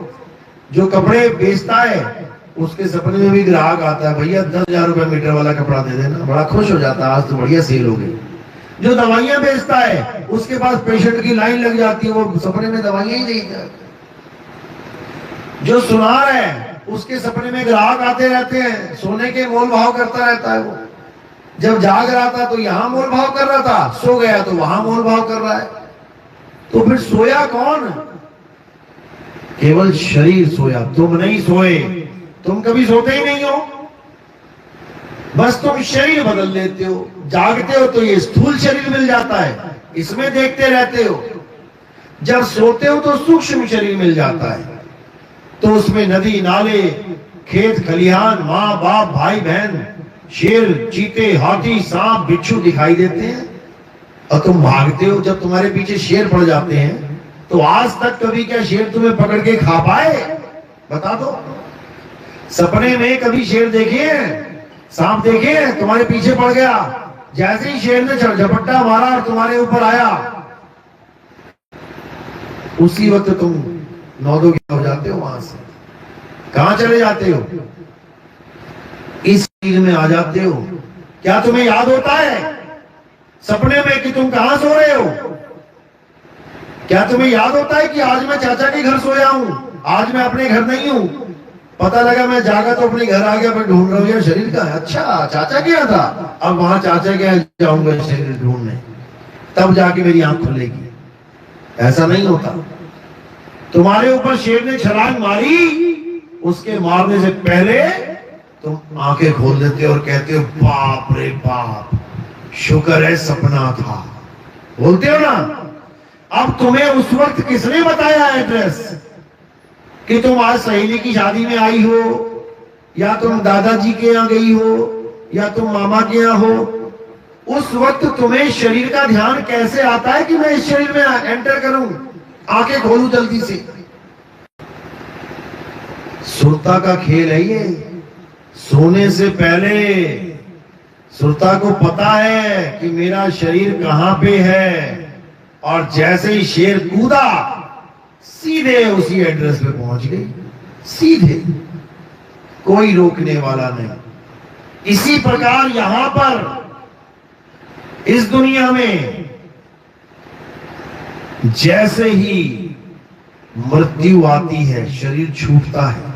जो कपड़े बेचता है उसके सपने में भी ग्राहक आता है, भैया 10,000 रुपए मीटर वाला कपड़ा दे देना, बड़ा खुश हो जाता है, आज तो बढ़िया सेल हो गई। जो दवाइयां बेचता है उसके पास पेशेंट की लाइन लग जाती है, वो सपने में दवाइयां ही देता। जो सुनार है उसके सपने में ग्राहक आते रहते हैं, सोने के मोल भाव करता रहता है। वो जब जाग रहा था तो यहां मोल भाव कर रहा था, सो गया तो वहां मोल भाव कर रहा है। तो फिर सोया कौन? केवल शरीर सोया, तुम नहीं सोए। तुम कभी सोते ही नहीं हो, बस तुम शरीर बदल लेते हो। जागते हो तो ये स्थूल शरीर मिल जाता है, इसमें देखते रहते हो। जब सोते हो तो सूक्ष्म शरीर मिल जाता है, तो उसमें नदी, नाले, खेत, खलिहान, माँ बाप, भाई बहन, शेर, चीते, हाथी, सांप, बिच्छू दिखाई देते हैं और तुम भागते हो। जब तुम्हारे पीछे शेर पड़ जाते हैं तो आज तक कभी क्या शेर तुम्हें पकड़ के खा पाए? बता दो। सपने में कभी शेर देखे हैं, सांप देखे हैं? तुम्हारे पीछे पड़ गया, जैसे ही शेर ने झपट्टा मारा और तुम्हारे ऊपर आया, उसी वक्त तुम नौदो क्या हो जाते हो, वहां से कहां चले जाते हो? इस चीज में आ जाते हो। क्या तुम्हें याद होता है सपने में कि तुम कहां सो रहे हो? क्या तुम्हें याद होता है कि आज मैं चाचा के घर सोया हूं, आज मैं अपने घर नहीं हूं? पता लगा मैं जागा तो अपने घर आ गया, मैं ढूंढ रहा हूं यार शरीर का है। अच्छा चाचा के यहाँ था, अब वहां चाचा के यहाँ जाऊंगा शरीर ढूंढने, तब जाके मेरी आंख खुलेगी। ऐसा नहीं होता। तुम्हारे ऊपर शेर ने छलांग मारी, उसके मारने से पहले तुम आंखें खोल देते और कहते हो बाप रे बाप, शुक्र है सपना था, बोलते हो ना। अब तुम्हें उस वक्त किसने बताया एड्रेस कि तुम आज सहेली की शादी में आई हो, या तुम दादाजी के यहाँ गई हो, या तुम मामा के यहाँ हो? उस वक्त तुम्हें शरीर का ध्यान कैसे आता है कि मैं इस शरीर में एंटर करूं, आंखें खोलूं जल्दी से? सुरता का खेल है ये। सोने से पहले सुरता को पता है कि मेरा शरीर कहां पे है, और जैसे ही शेर कूदा सीधे उसी एड्रेस पे पहुंच गई, सीधे, कोई रोकने वाला नहीं। इसी प्रकार यहां पर इस दुनिया में जैसे ही मृत्यु आती है, शरीर छूटता है।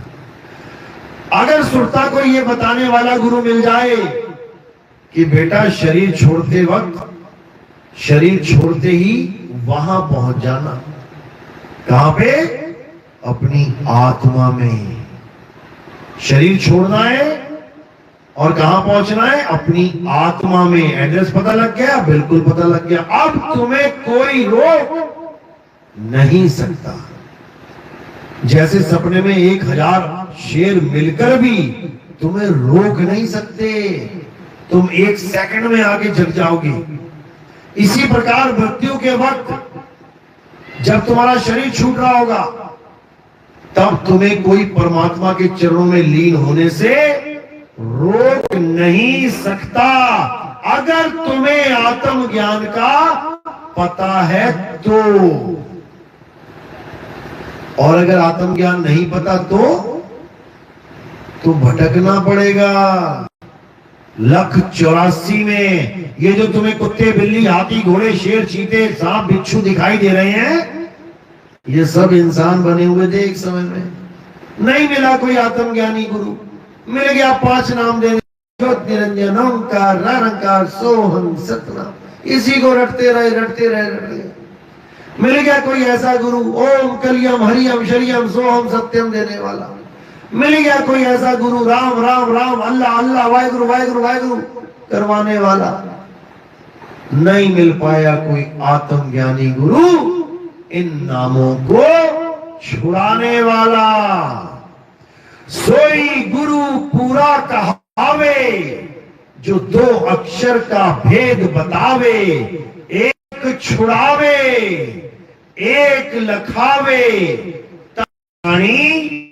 अगर सुरता को यह बताने वाला गुरु मिल जाए कि बेटा शरीर छोड़ते वक्त, शरीर छोड़ते ही वहां पहुंच जाना, कहां पे? अपनी आत्मा में। शरीर छोड़ना है और कहां पहुंचना है? अपनी आत्मा में। एड्रेस पता लग गया? बिल्कुल पता लग गया। अब तुम्हें कोई रोक नहीं सकता। जैसे सपने में 1000 शेर मिलकर भी तुम्हें रोक नहीं सकते, तुम 1 सेकंड में आगे जग जाओगे। इसी प्रकार मृत्यु के वक्त जब तुम्हारा शरीर छूट रहा होगा, तब तुम्हें कोई परमात्मा के चरणों में लीन होने से रोक नहीं सकता, अगर तुम्हें आत्मज्ञान का पता है तो। और अगर आत्मज्ञान नहीं पता तो भटकना पड़ेगा। 1,84 में ये जो तुम्हें कुत्ते, बिल्ली, हाथी, घोड़े, शेर, चीते, सांप, बिच्छू दिखाई दे रहे हैं, ये सब इंसान बने हुए थे एक समय में। नहीं मिला कोई आत्मज्ञानी गुरु, मिल गया 5 नाम दे, ज्योत निरंजन, ओंकार, निरंकार, सोहम, सतनाम, इसी को रटते रहे। मिल गया कोई ऐसा गुरु, ओम कलियम हरियम शरियम सोहम सत्यम देने वाला। मिल गया कोई ऐसा गुरु, राम राम राम, अल्लाह अल्लाह, वाहेगुरु वाहेगुरु वाहेगुरु करवाने वाला। नहीं मिल पाया कोई आत्मज्ञानी गुरु, इन नामों को छुड़ाने वाला। सोई गुरु पूरा कहावे, जो 2 अक्षर का भेद बतावे। एक छुड़ावे, एक लखावे, ताणी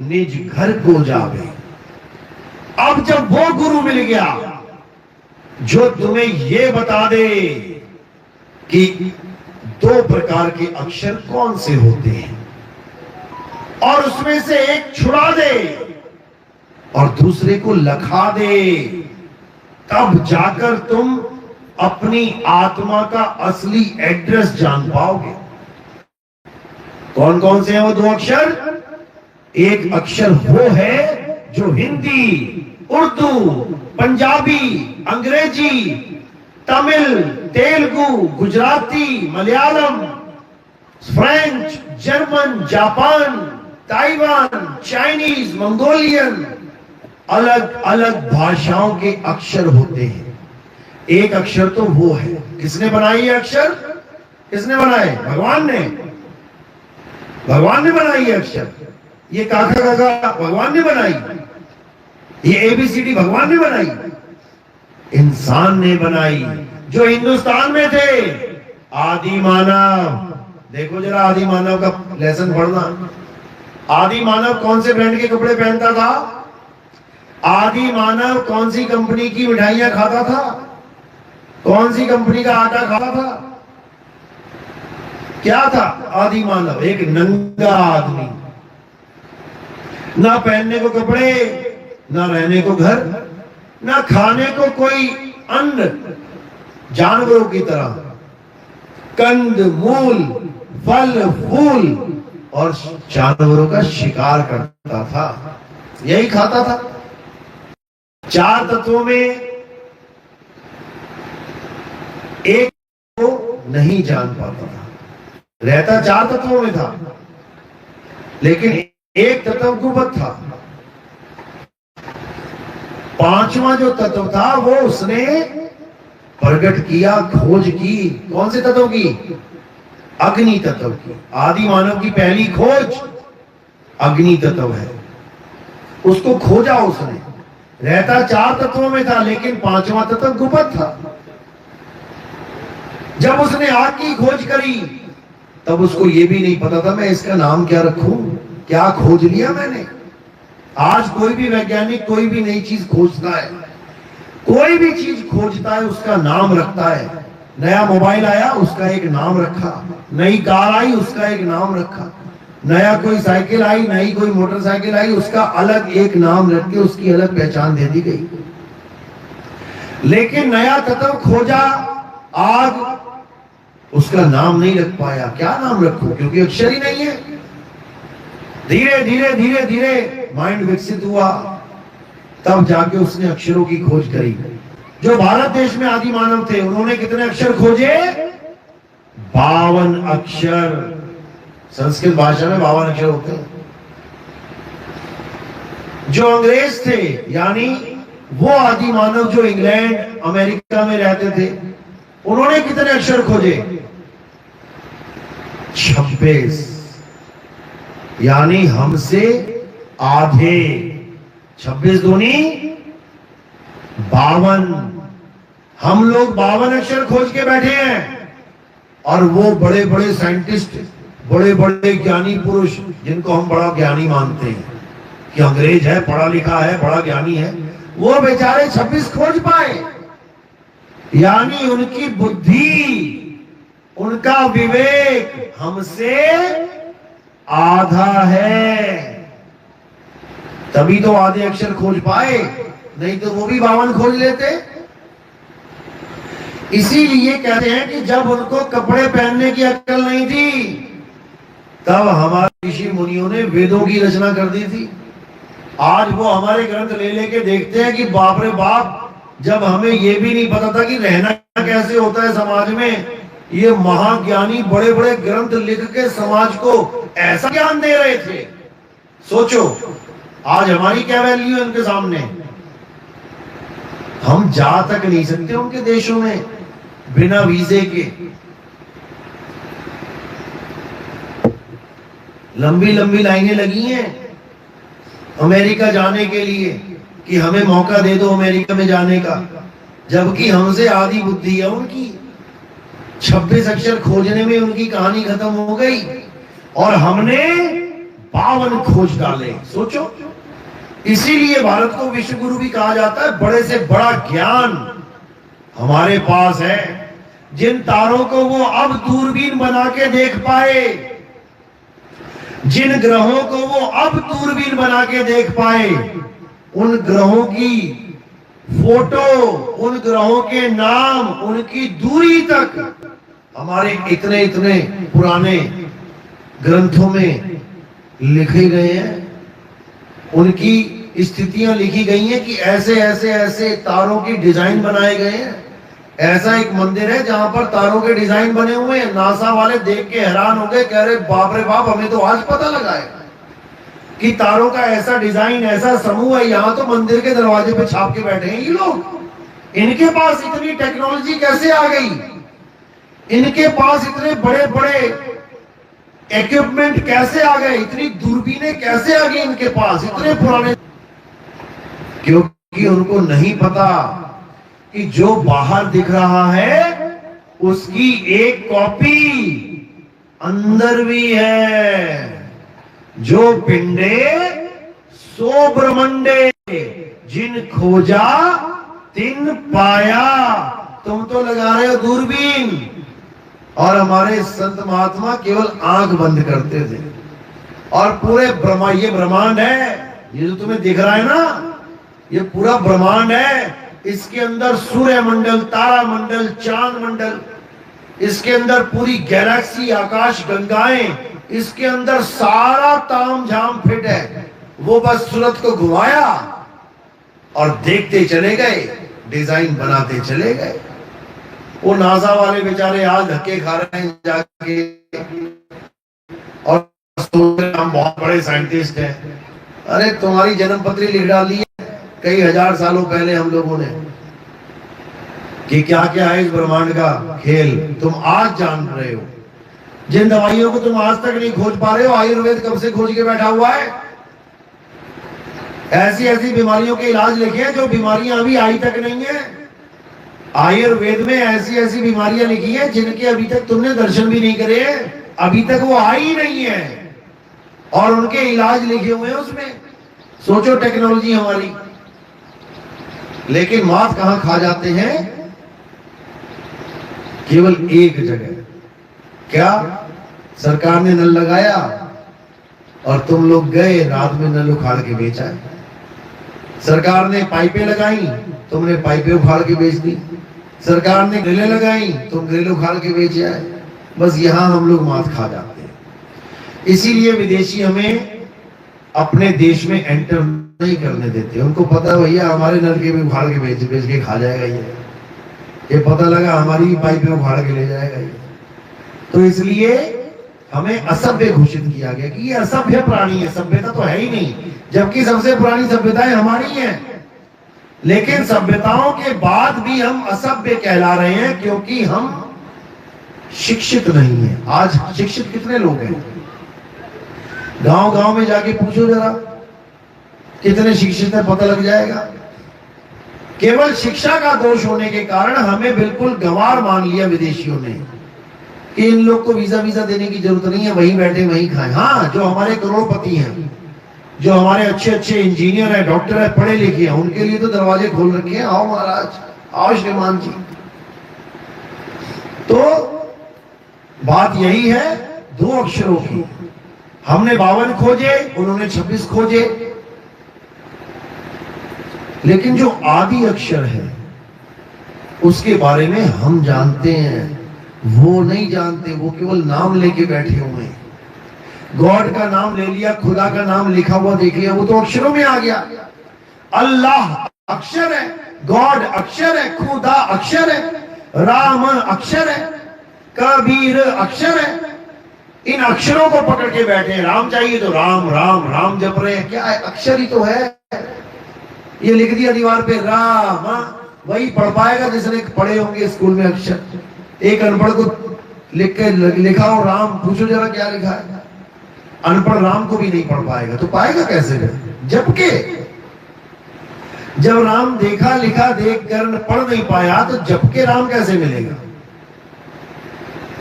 निज घर को जावे। अब जब वो गुरु मिल गया जो तुम्हें ये बता दे कि 2 प्रकार के अक्षर कौन से होते हैं, और उसमें से एक छुड़ा दे और दूसरे को लखा दे, तब जाकर तुम अपनी आत्मा का असली एड्रेस जान पाओगे। कौन कौन से हैं वो 2 अक्षर? एक अक्षर वो है जो हिंदी, उर्दू, पंजाबी, अंग्रेजी, Tamil, Telugu, Gujarati, Malayalam, French, German, Japan, Taiwan, Chinese, Mongolian, अलग अलग भाषाओं के अक्षर होते हैं। एक अक्षर तो वो है। किसने बनाई ये अक्षर? किसने बनाए? भगवान ने। भगवान ने बनाई ये अक्षर। ये काका काका भगवान ने बनाई। ये ABCD भगवान ने बनाई। इंसान ने बनाई, जो हिंदुस्तान में थे। आदि मानव, देखो जरा आदि मानव का लेसन पढ़ना। आदि मानव कौन से ब्रांड के कपड़े पहनता था? आदि मानव कौन सी कंपनी की मिठाइयां खाता था? कौन सी कंपनी का आटा खाता था? क्या था आदि मानव? एक नंगा आदमी, ना पहनने को कपड़े, ना रहने को घर, ना खाने को कोई अन्न, जानवरों की तरह कंद मूल, फल फूल और जानवरों का शिकार करता था। यही खाता था। 4 तत्वों में एक को नहीं जान पाता था। रहता 4 तत्वों में था, लेकिन एक तत्व गुप्त था। 5वां जो तत्व था वो उसने प्रकट किया, खोज की। कौन से तत्व की? अग्नि तत्व की। आदि मानव की पहली खोज अग्नि तत्व है। उसको खोजा उसने। रहता 4 तत्वों में था, लेकिन 5वां तत्व गुप्त था। जब उसने आग की खोज करी, तब उसको यह भी नहीं पता था मैं इसका नाम क्या रखूं। क्या खोज लिया मैंने। आज कोई भी वैज्ञानिक कोई भी नई चीज खोजता है, कोई भी चीज खोजता है, उसका नाम रखता है। नया मोबाइल आया, उसका एक नाम रखा। नई कार आई, उसका एक नाम रखा। नया कोई साइकिल आई, नई कोई मोटरसाइकिल आई, उसका अलग एक नाम रख के उसकी अलग पहचान दे दी गई। लेकिन नया तत्व खोजा आग, उसका नाम नहीं रख पाया। क्या नाम रखूं, क्योंकि अक्षर ही नहीं है। धीरे धीरे धीरे धीरे माइंड विकसित हुआ, तब जाके उसने अक्षरों की खोज करी। जो भारत देश में आदि मानव थे, उन्होंने कितने अक्षर खोजे? 52 अक्षर। संस्कृत भाषा में 52 अक्षर होते हैं। जो अंग्रेज थे, यानी वो आदि मानव जो इंग्लैंड अमेरिका में रहते थे, उन्होंने कितने अक्षर खोजे? 26। यानी हमसे आधे। 26 दूनी 52। हम लोग 52 अक्षर खोज के बैठे हैं, और वो बड़े बड़े साइंटिस्ट, बड़े बड़े ज्ञानी पुरुष, जिनको हम बड़ा ज्ञानी मानते हैं कि अंग्रेज है, पढ़ा लिखा है, बड़ा ज्ञानी है, वो बेचारे 26 खोज पाए। यानी उनकी बुद्धि, उनका विवेक हमसे आधा है। तभी तो आधे अक्षर खोज पाए, नहीं तो वो भी 52 खोज लेते। इसीलिए कहते हैं कि जब उनको कपड़े पहनने की अक्ल नहीं थी, तब हमारे ऋषि मुनियों ने वेदों की रचना कर दी थी। आज वो हमारे ग्रंथ ले लेके देखते हैं कि बाप रे बाप, जब हमें ये भी नहीं पता था कि रहना कैसे होता है समाज में, ये महाज्ञानी बड़े बड़े ग्रंथ लिख के समाज को ऐसा ज्ञान दे रहे थे। सोचो आज हमारी क्या वैल्यू है उनके सामने। हम जा तक नहीं सकते उनके देशों में बिना वीजे के। लंबी लंबी लाइनें लगी हैं अमेरिका जाने के लिए कि हमें मौका दे दो अमेरिका में जाने का, जबकि हमसे आधी बुद्धि है उनकी। 26 अक्षर खोजने में उनकी कहानी खत्म हो गई, और हमने 52 खोज डाले। सोचो, इसीलिए भारत को विश्व गुरु भी कहा जाता है। बड़े से बड़ा ज्ञान हमारे पास है। जिन तारों को वो अब दूरबीन बना के देख पाए, जिन ग्रहों को वो अब दूरबीन बना के देख पाए, उन ग्रहों की फोटो, उन ग्रहों के नाम, उनकी दूरी तक हमारे इतने इतने पुराने ग्रंथों में लिखे गए हैं। उनकी स्थितियां लिखी गई हैं कि ऐसे ऐसे ऐसे तारों की डिजाइन बनाए गए हैं। ऐसा एक मंदिर है जहां पर तारों के डिजाइन बने हुए हैं। नासा वाले देख के हैरान हो गए, कह रहे बाप रे बाप, हमें तो आज पता लगा है कि तारों का ऐसा डिजाइन, ऐसा समूह है। यहां तो मंदिर के दरवाजे पे छाप के बैठे हैं ये लोग। इनके पास इतनी टेक्नोलॉजी कैसे आ गई? इनके पास इतने बड़े बड़े इक्विपमेंट कैसे आ गए? इतनी दूरबीनें कैसे आ गई इनके पास इतने पुराने? क्योंकि उनको नहीं पता कि जो बाहर दिख रहा है उसकी एक कॉपी अंदर भी है। जो पिंडे सो ब्रह्मंडे, जिन खोजा तिन पाया। तुम तो लगा रहे हो दूरबीन, और हमारे संत महात्मा केवल आंख बंद करते थे। और पूरे ये ब्रह्मांड है, ये जो तुम्हें दिख रहा है ना, ये पूरा ब्रह्मांड है। इसके अंदर सूर्य मंडल, तारा मंडल, चांद मंडल, इसके अंदर पूरी गैलेक्सी, आकाश गंगाएं, इसके अंदर सारा तामझाम फिट है। वो बस सूरत को घुमाया और देखते चले गए, डिजाइन बनाते चले गए। वो नासा वाले बेचारे आज धक्के खा रहे हैं जाके और सोच रहे हम बहुत बड़े साइंटिस्ट हैं। अरे तुम्हारी जन्म पत्री लिख डाली है कई हजार सालों पहले हम लोगों ने कि क्या क्या है इस ब्रह्मांड का खेल, तुम आज जान रहे हो। जिन दवाइयों को तुम आज तक नहीं खोज पा रहे हो, आयुर्वेद कब से खोज के बैठा हुआ है। ऐसी ऐसी बीमारियों के इलाज लिखे हैं जो बीमारियां अभी आई तक नहीं है। आयुर्वेद में ऐसी ऐसी बीमारियां लिखी हैं जिनके अभी तक तुमने दर्शन भी नहीं करे, अभी तक वो आई ही नहीं है, और उनके इलाज लिखे हुए हैं उसमें। सोचो टेक्नोलॉजी हमारी। लेकिन मात कहां खा जाते हैं? केवल एक जगह। क्या? सरकार ने नल लगाया और तुम लोग गए रात में नल उखाड़ के बेचा। सरकार ने पाइपें लगाई, तुमने पाइपें उखाड़ के बेच दी। सरकार ने ग्रिलें लगाई, तुम ग्रिल उखाड़ के बेच आए। बस यहां हम लोग मात खा जाते हैं। इसीलिए विदेशी हमें अपने देश में एंटर नहीं करने देते। उनको पता भैया हमारे नल के भी उखाड़ के बेच के खा जाएगा ये पता लगा हमारी पाइपें उखाड़ के ले जाएगा ये। तो इसलिए हमें असभ्य घोषित किया गया कि ये असभ्य प्राणी है, सभ्यता तो है ही नहीं, जबकि सबसे पुरानी सभ्यताएं हमारी हैं। लेकिन सभ्यताओं के बाद भी हम असभ्य कहला रहे हैं क्योंकि हम शिक्षित नहीं हैं। आज शिक्षित कितने लोग हैं? गांव गांव में जाके पूछो जरा कितने शिक्षित है, पता लग जाएगा। केवल शिक्षा का दोष होने के कारण हमें बिल्कुल गंवार मान लिया विदेशियों ने कि इन लोग को वीजा देने की जरूरत नहीं है, वहीं बैठे वहीं खाएं। हाँ, जो हमारे करोड़पति हैं, जो हमारे अच्छे अच्छे इंजीनियर हैं, डॉक्टर हैं, पढ़े लिखे हैं, उनके लिए तो दरवाजे खोल रखे हैं। आओ महाराज, आओ श्रीमान जी। तो बात यही है दो अक्षरों की। हमने 52 खोजे, उन्होंने 26 खोजे। लेकिन जो आदि अक्षर है उसके बारे में हम जानते हैं, वो नहीं जानते। वो केवल नाम लेके बैठे हुए हैं। गॉड का नाम ले लिया, खुदा का नाम लिखा हुआ देख लिया, वो तो अक्षरों में आ गया। अल्लाह अक्षर है, गॉड अक्षर है, खुदा अक्षर है, राम अक्षर है, कबीर अक्षर है। इन अक्षरों को पकड़ के बैठे। राम चाहिए तो राम राम राम जप रहे हैं। क्या है? अक्षर ही तो है। ये लिख दिया दीवार पे राम, वही पढ़ पाएगा जिसने पढ़े होंगे स्कूल में अक्षर। एक अनपढ़ को लिख के लिखा हो राम, पूछो जरा क्या लिखा है। अनपढ़ राम को भी नहीं पढ़ पाएगा, तो पाएगा कैसे? जबकि जब राम देखा लिखा देख कर पढ़ नहीं पाया तो जबकि राम कैसे मिलेगा?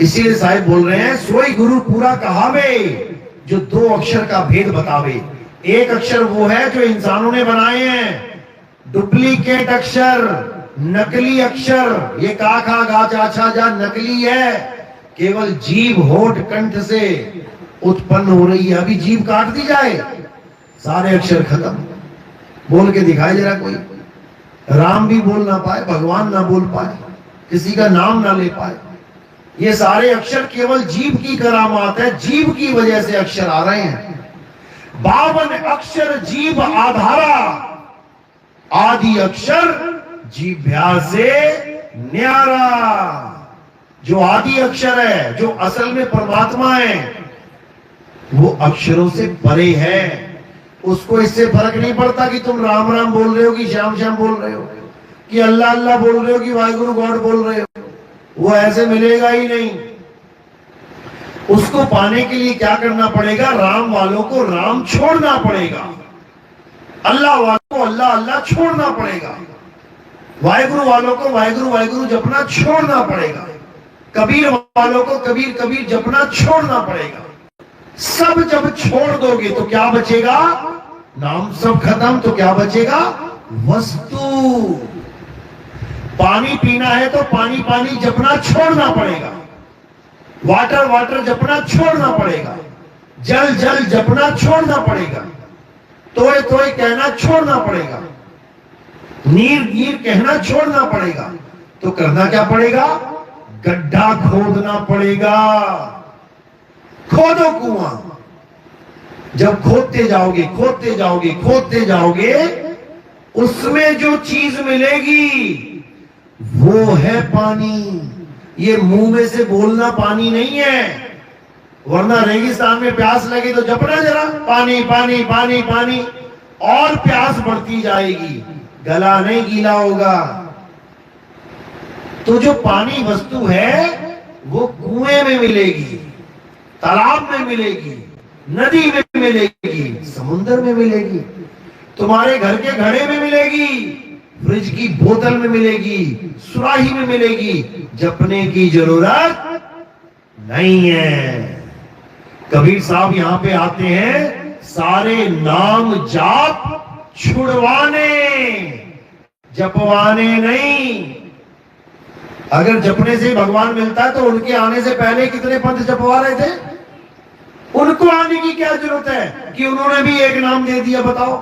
इसीलिए साहिब बोल रहे हैं, सोई गुरु पूरा कहावे जो दो अक्षर का भेद बतावे। एक अक्षर वो है जो इंसानों ने बनाए हैं, डुप्लीकेट अक्षर, नकली अक्षर। ये का खा गा चा छा जा नकली है, केवल जीभ होठ कंठ से उत्पन्न हो रही है। अभी जीभ काट दी जाए, सारे अक्षर खत्म। बोल के दिखाए जरा कोई। राम भी बोल ना पाए, भगवान ना बोल पाए, किसी का नाम ना ले पाए। ये सारे अक्षर केवल जीभ की करामात है, जीभ की वजह से अक्षर आ रहे हैं। 52 अक्षर जीभ आधारा, आदि अक्षर जीभ्या से न्यारा। जो आदि अक्षर है, जो असल में परमात्मा है, वो अक्षरों से परे है। उसको इससे फर्क नहीं पड़ता कि तुम राम राम बोल रहे हो कि श्याम श्याम बोल रहे हो, कि अल्लाह अल्लाह बोल रहे हो कि वाहिगुरु गॉड बोल रहे हो। वो ऐसे मिलेगा ही नहीं। उसको पाने के लिए क्या करना पड़ेगा? राम वालों को राम छोड़ना पड़ेगा, अल्लाह वालों को अल्लाह अल्लाह छोड़ना पड़ेगा, वाहिगुरु वालों को वाहिगुरु वाहिगुरु जपना छोड़ना पड़ेगा, कबीर वालों को कबीर कबीर जपना छोड़ना पड़ेगा। सब जब छोड़ दोगे तो क्या बचेगा? नाम सब खत्म, तो क्या बचेगा? वस्तु। पानी पीना है तो पानी पानी जपना छोड़ना पड़ेगा, वाटर वाटर जपना छोड़ना पड़ेगा, जल जल जपना छोड़ना पड़ेगा, तोय तोय कहना छोड़ना पड़ेगा, नीर नीर कहना छोड़ना पड़ेगा। तो करना क्या पड़ेगा? गड्ढा खोदना पड़ेगा। खोदो कुआं। जब खोदते जाओगे खोदते जाओगे खोदते जाओगे, उसमें जो चीज मिलेगी वो है पानी। ये मुंह में से बोलना पानी नहीं है, वरना रेगिस्तान में प्यास लगे तो जपना जरा पानी पानी पानी पानी, और प्यास बढ़ती जाएगी, गला नहीं गीला होगा। तो जो पानी वस्तु है वो कुएं में मिलेगी, तालाब में मिलेगी, नदी में मिलेगी, समुद्र में मिलेगी, तुम्हारे घर के घड़े में मिलेगी, फ्रिज की बोतल में मिलेगी, सुराही में मिलेगी। जपने की जरूरत नहीं है। कबीर साहब यहां पे आते हैं सारे नाम जाप छुड़वाने, जपवाने नहीं। अगर जपने से भगवान मिलता है तो उनके आने से पहले कितने पंथ जपवा रहे थे? उनको आने की क्या जरूरत है कि उन्होंने भी एक नाम दे दिया? बताओ।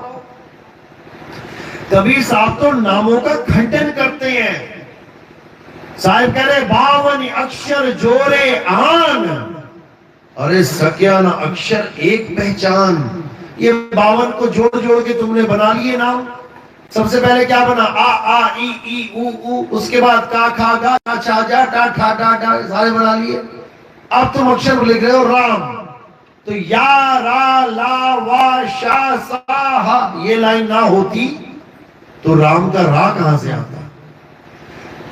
कबीर साहब तो नामों का खंडन करते हैं। साहिब कह रहे 52 अक्षर जोरे आन, अरे सक्या ना अक्षर एक पहचान। ये 52 को जोड़ जोड़ के तुमने बना लिए नाम। सबसे पहले क्या बना? आ ई उ, उसके बाद का खा गा चा जा टा ठा टा टा, सारे बना लिए। अब तुम अक्षर लिख रहे हो राम, तो या रा ला वा शा सा हा, ये लाइन ना होती तो राम का रा कहां से आता?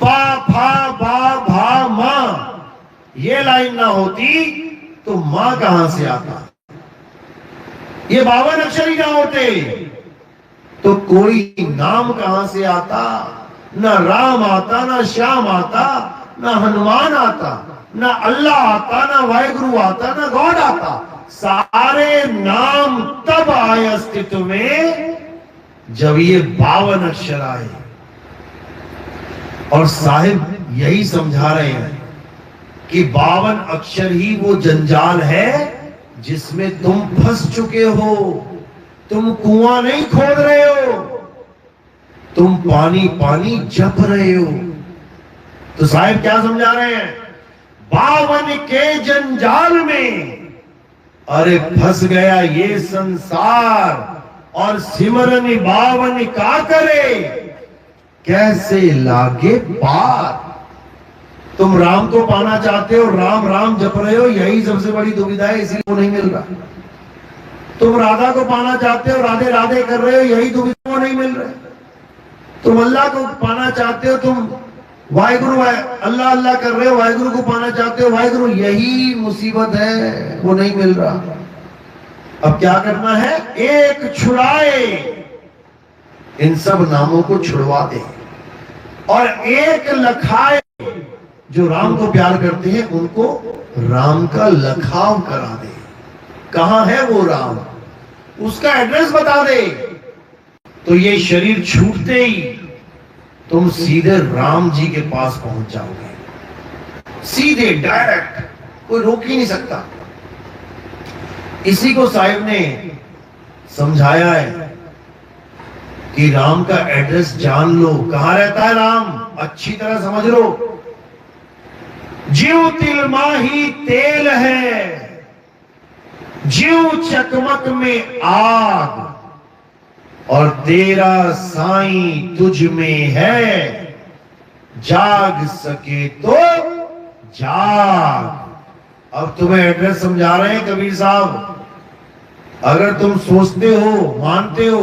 पा फा बा भा मा, ये लाइन ना होती तो मां कहां से आता? ये 52 अक्षर ही ना होते तो कोई नाम कहां से आता? ना राम आता, ना श्याम आता, ना हनुमान आता, ना अल्लाह आता, ना वाहिगुरु आता, ना गॉड आता। सारे नाम तब आए अस्तित्व में जब ये 52 अक्षर आए। और साहिब यही समझा रहे हैं कि 52 अक्षर ही वो जंजाल है जिसमें तुम फंस चुके हो। तुम कुआं नहीं खोद रहे हो, तुम पानी पानी जप रहे हो। तो साहिब क्या समझा रहे हैं? 52 के जंजाल में अरे फंस गया ये संसार, और सिमरन 52 का करे कैसे लागे पार। तुम राम को पाना चाहते हो, राम राम जप रहे हो, यही सबसे बड़ी दुविधा है, इसीलिए वो नहीं मिल रहा। तुम राधा को पाना चाहते हो, राधे राधे कर रहे हो, यही दुविधा, वो नहीं मिल रहे। तुम अल्लाह को पाना चाहते हो, तुम वाहिगुरु अल्लाह अल्लाह कर रहे हो, वाहिगुरु को पाना चाहते हो, वाहिगुरु, यही मुसीबत है, वो नहीं मिल रहा। अब क्या करना है? एक छुड़ाए, इन सब नामों को छुड़वा दे, और एक लखाए, जो राम को प्यार करते हैं उनको राम का लखाव करा दे। कहां है वो राम, उसका एड्रेस बता दे, तो ये शरीर छूटते ही तुम सीधे राम जी के पास पहुंच जाओगे, सीधे डायरेक्ट, कोई रोक ही नहीं सकता। इसी को साहिब ने समझाया है कि राम का एड्रेस जान लो। कहां रहता है राम, अच्छी तरह समझ लो। जीव तिलमा ही तेल है, जीव चकमक में आग, और तेरा साईं तुझ में है, जाग सके तो जाग। अब तुम्हें एड्रेस समझा रहे हैं कबीर साहब। अगर तुम सोचते हो, मानते हो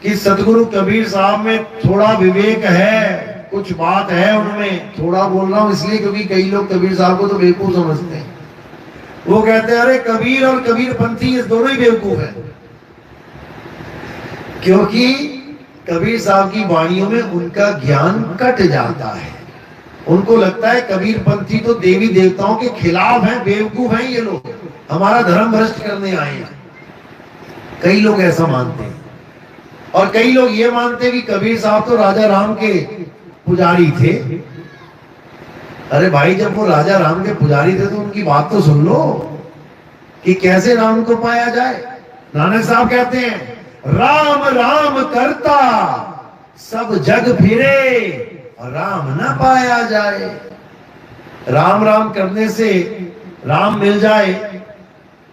कि सतगुरु कबीर साहब में थोड़ा विवेक है, कुछ बात है उनमें, थोड़ा बोल रहा हूं इसलिए क्योंकि कई लोग कबीर साहब को तो बेवकूफ समझते हैं। वो कहते हैं अरे कबीर और कबीर पंथी ये दोनों ही बेवकूफ है, क्योंकि कबीर साहब की वाणियों में उनका ज्ञान कट जाता है। उनको लगता है कबीर पंथी तो देवी देवताओं के खिलाफ हैं, बेवकूफ हैं ये लोग, हमारा धर्म भ्रष्ट करने आए हैं। कई लोग ऐसा मानते हैं, और कई लोग ये मानते हैं कि कबीर साहब तो राजा राम के पुजारी थे। अरे भाई, जब वो राजा राम के पुजारी थे तो उनकी बात तो सुन लो कि कैसे राम को पाया जाए। नानक साहब कहते हैं राम राम करता सब जग फिरे, राम न पाया जाए। राम राम करने से राम मिल जाए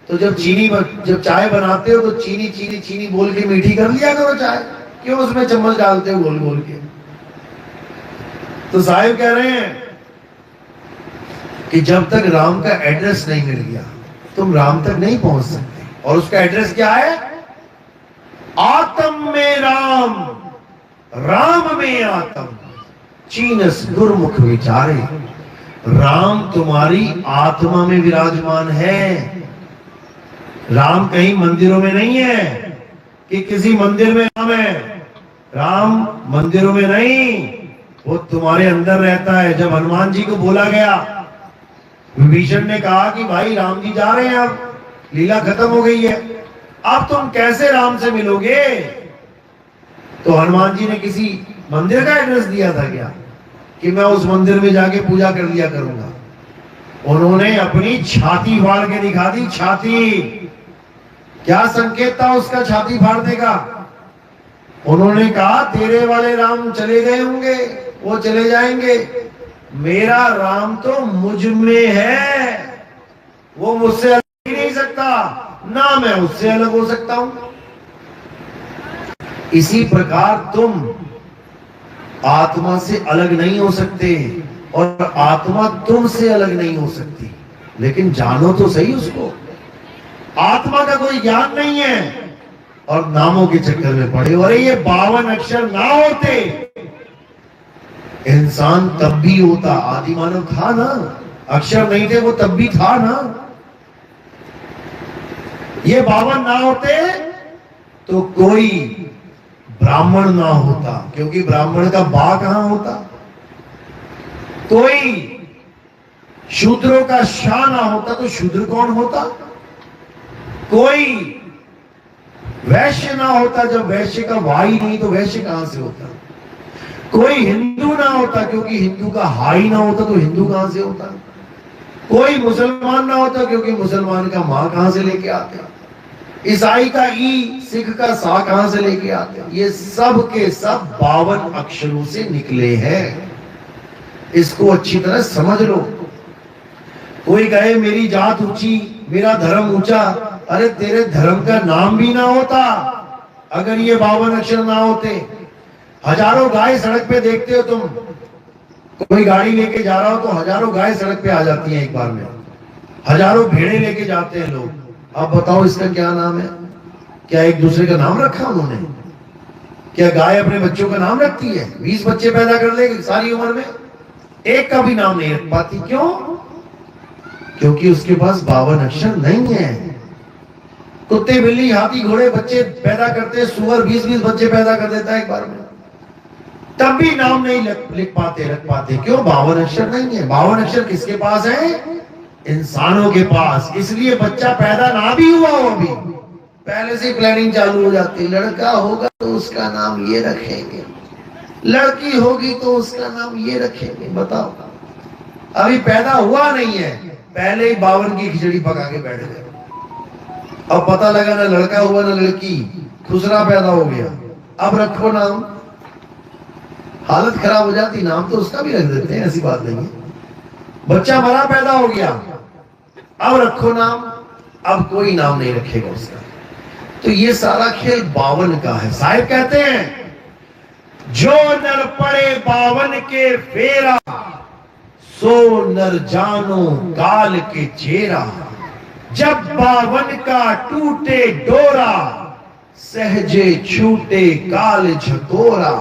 तो जब चाय बनाते हो तो चीनी चीनी चीनी बोल के मीठी कर लिया करो चाय, क्यों उसमें चम्मच डालते हो गोल गोल के। तो साहिब कह रहे हैं कि जब तक राम का एड्रेस नहीं मिल गया तुम राम तक नहीं पहुंच सकते। और उसका एड्रेस क्या है? आत्म में राम, राम में आत्म, चीनस गुरुमुख विचारे। राम तुम्हारी आत्मा में विराजमान है। राम कहीं मंदिरों में नहीं है कि किसी मंदिर में राम है। राम मंदिरों में नहीं, वो तुम्हारे अंदर रहता है। जब हनुमान जी को बोला गया, विभीषण ने कहा कि भाई राम जी जा रहे हैं, अब लीला खत्म हो गई है, अब तुम कैसे राम से मिलोगे? तो हनुमान जी ने किसी मंदिर का एड्रेस दिया था क्या कि मैं उस मंदिर में जाके पूजा कर लिया करूंगा? उन्होंने अपनी छाती फाड़ के दिखा दी। छाती, क्या संकेत था उसका छाती फाड़ने का? उन्होंने कहा तेरे वाले राम चले गए होंगे, वो चले जाएंगे, मेरा राम तो मुझ में है, वो मुझसे अलग ही नहीं सकता, ना मैं उससे अलग हो सकता हूं। इसी प्रकार तुम आत्मा से अलग नहीं हो सकते और आत्मा तुमसे अलग नहीं हो सकती। लेकिन जानो तो सही उसको। आत्मा का कोई ज्ञान नहीं है और नामों के चक्कर में पड़े। और ये 52 अक्षर ना होते इंसान तब भी होता, आदि मानव था ना। अक्षर नहीं थे वो तब भी था ना। ये 52 ना होते तो कोई ब्राह्मण ना होता, क्योंकि ब्राह्मण का बा कहां होता। कोई शूद्रों का शाह ना होता तो शूद्र कौन होता। कोई वैश्य ना होता, जब वैश्य का वाई नहीं तो वैश्य कहां से होता। कोई हिंदू ना होता, क्योंकि हिंदू का हाई ना होता तो हिंदू कहां से होता। कोई मुसलमान ना होता, क्योंकि मुसलमान का मां कहां से लेके आते। ईसाई का ई, सिख का सा कहां से लेके आते। ये सब के सब 52 अक्षरों से निकले हैं। इसको अच्छी तरह समझ लो। कोई कहे मेरी जात ऊंची, मेरा धर्म ऊंचा, अरे तेरे धर्म का नाम भी ना होता अगर ये 52 अक्षर ना होते। हजारों गाय सड़क पे देखते हो तुम, कोई गाड़ी लेके जा रहा हो तो हजारों गाय सड़क पे आ जाती हैं एक बार में। हजारों भेड़े लेके जाते हैं लोग। अब बताओ इसका क्या नाम है? क्या एक दूसरे का नाम रखा उन्होंने? क्या गाय अपने बच्चों का नाम रखती है? 20 बच्चे पैदा कर लेगी सारी उम्र में, एक का भी नाम नहीं रख पाती। क्यों? क्योंकि उसके पास 52 अक्षर नहीं है। कुत्ते, बिल्ली, हाथी, घोड़े बच्चे पैदा करते, सुअर 20-20 बच्चे पैदा कर देता है एक बार में, तब भी नाम नहीं लिख पाते, रख पाते। क्यों? 52 अक्षर नहीं है। 52 अक्षर किसके पास है? इंसानों के पास। इसलिए बच्चा पैदा ना भी हुआ हो, अभी पहले से प्लानिंग चालू हो जाती है। लड़का होगा तो उसका नाम ये रखेंगे, लड़की होगी तो उसका नाम ये रखेंगे। बताओ, अभी पैदा हुआ नहीं है, पहले ही 52 की खिचड़ी पका के बैठ गए। अब पता लगा ना लड़का हुआ ना लड़की, खुसरा पैदा हो गया, अब रखो नाम। हालत खराब हो जाती, नाम तो उसका भी रख देते हैं, ऐसी बात नहीं है। बच्चा मरा पैदा हो गया, अब रखो नाम, अब कोई नाम नहीं रखेगा उसका। तो ये सारा खेल 52 का है। साहिब कहते हैं जो नर पड़े 52 के फेरा, सो नर जानो काल के चेरा। जब 52 का टूटे डोरा, सहजे छूटे काल झकोरा।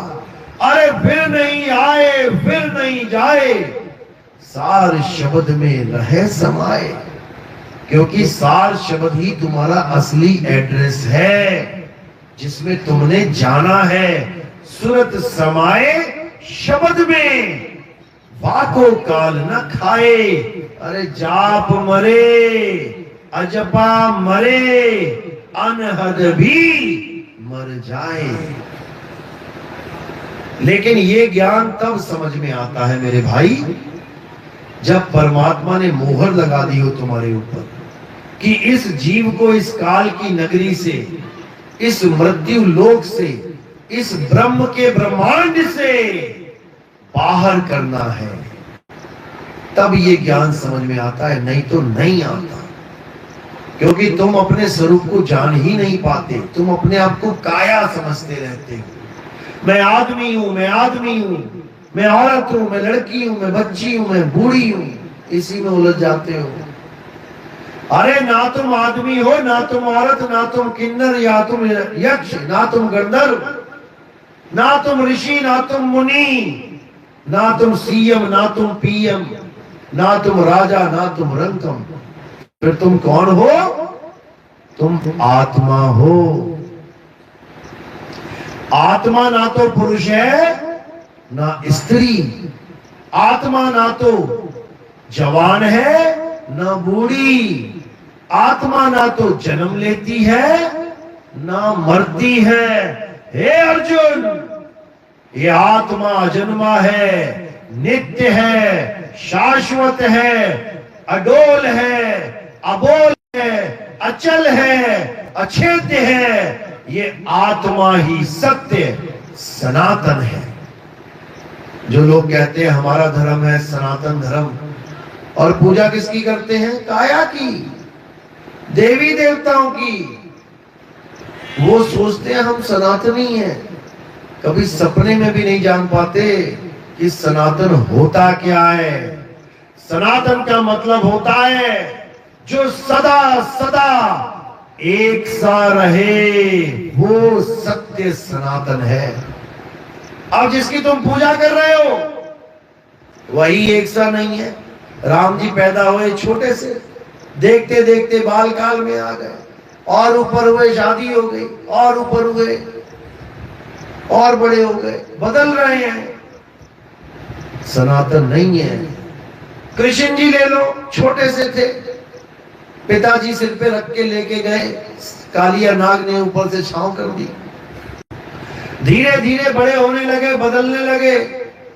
अरे फिर नहीं आए फिर नहीं जाए, सार शब्द में रहे समाये। क्योंकि सार शब्द ही तुम्हारा असली एड्रेस है, जिसमें तुमने जाना है। सूरत समाये शब्द में, वाको काल न खाए। अरे जाप मरे, अजपा मरे, अनहद भी मर जाए। लेकिन ये ज्ञान तब समझ में आता है मेरे भाई, जब परमात्मा ने मोहर लगा दी हो तुम्हारे ऊपर कि इस जीव को इस काल की नगरी से, इस मृत्यु लोक से, इस ब्रह्म के ब्रह्मांड से बाहर करना है। तब ये ज्ञान समझ में आता है, नहीं तो नहीं आता। क्योंकि तुम अपने स्वरूप को जान ही नहीं पाते। तुम अपने आप को काया समझते रहते हो। मैं आदमी हूं, मैं आदमी हूं। मैं औरत हूं, मैं लड़की हूं, मैं बच्ची हूं, मैं बूढ़ी हूं, इसी में उलझ जाते हो। अरे ना तुम आदमी हो, ना तुम औरत, ना तुम किन्नर, या तुम यक्ष, ना तुम गंधर्व, ना तुम ऋषि, ना तुम मुनि, ना तुम सीएम, ना तुम पीएम, ना तुम राजा, ना तुम रंकम। फिर तुम कौन हो? तुम आत्मा हो। आत्मा ना तो पुरुष है ना स्त्री, आत्मा ना तो जवान है ना बूढ़ी, आत्मा ना तो जन्म लेती है ना मरती है। हे अर्जुन, ये आत्मा अजन्मा है, नित्य है, शाश्वत है, अडोल है, अबोल है, अचल है, अछेद्य है। ये आत्मा ही सत्य सनातन है। जो लोग कहते हैं हमारा धर्म है सनातन धर्म, और पूजा किसकी करते हैं? काया की, देवी देवताओं की। वो सोचते हैं हम सनातनी हैं, कभी सपने में भी नहीं जान पाते कि सनातन होता क्या है। सनातन का मतलब होता है जो सदा सदा एक सा रहे, वो सत्य सनातन है। अब जिसकी तुम पूजा कर रहे हो वही एक सा नहीं है। राम जी पैदा हुए छोटे से, देखते देखते बाल काल में आ गए, और ऊपर हुए शादी हो गई, और ऊपर हुए और बड़े हो गए, बदल रहे हैं, सनातन नहीं है। कृष्ण जी ले लो, छोटे से थे, पिताजी सिर पे रख के लेके गए, कालिया नाग ने ऊपर से छांव कर दी। धीरे धीरे बड़े होने लगे, बदलने लगे,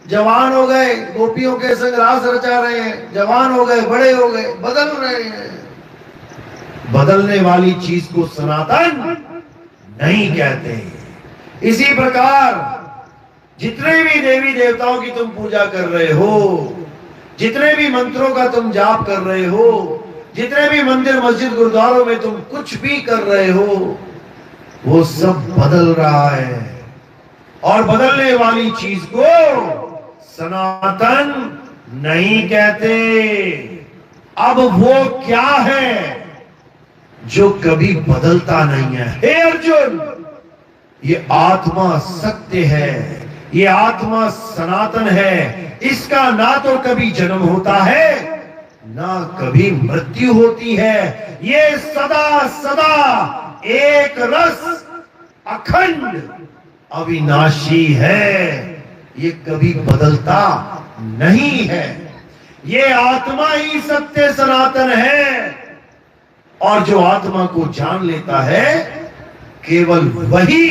जवान हो गए, गोपियों के संग रास रचा रहे हैं, जवान हो गए, बड़े हो गए, बदल रहे हैं। बदलने वाली चीज को सनातन नहीं कहते। इसी प्रकार जितने भी देवी देवताओं की तुम पूजा कर रहे हो, जितने भी मंत्रों का तुम जाप कर रहे हो, जितने भी मंदिर मस्जिद गुरुद्वारों में तुम कुछ भी कर रहे हो, वो सब बदल रहा है। और बदलने वाली चीज को सनातन नहीं कहते। अब वो क्या है जो कभी बदलता नहीं है? हे अर्जुन, ये आत्मा सत्य है, ये आत्मा सनातन है। इसका ना तो कभी जन्म होता है ना कभी मृत्यु होती है। ये सदा सदा एक रस अखंड अविनाशी है, ये कभी बदलता नहीं है। ये आत्मा ही सत्य सनातन है, और जो आत्मा को जान लेता है केवल वही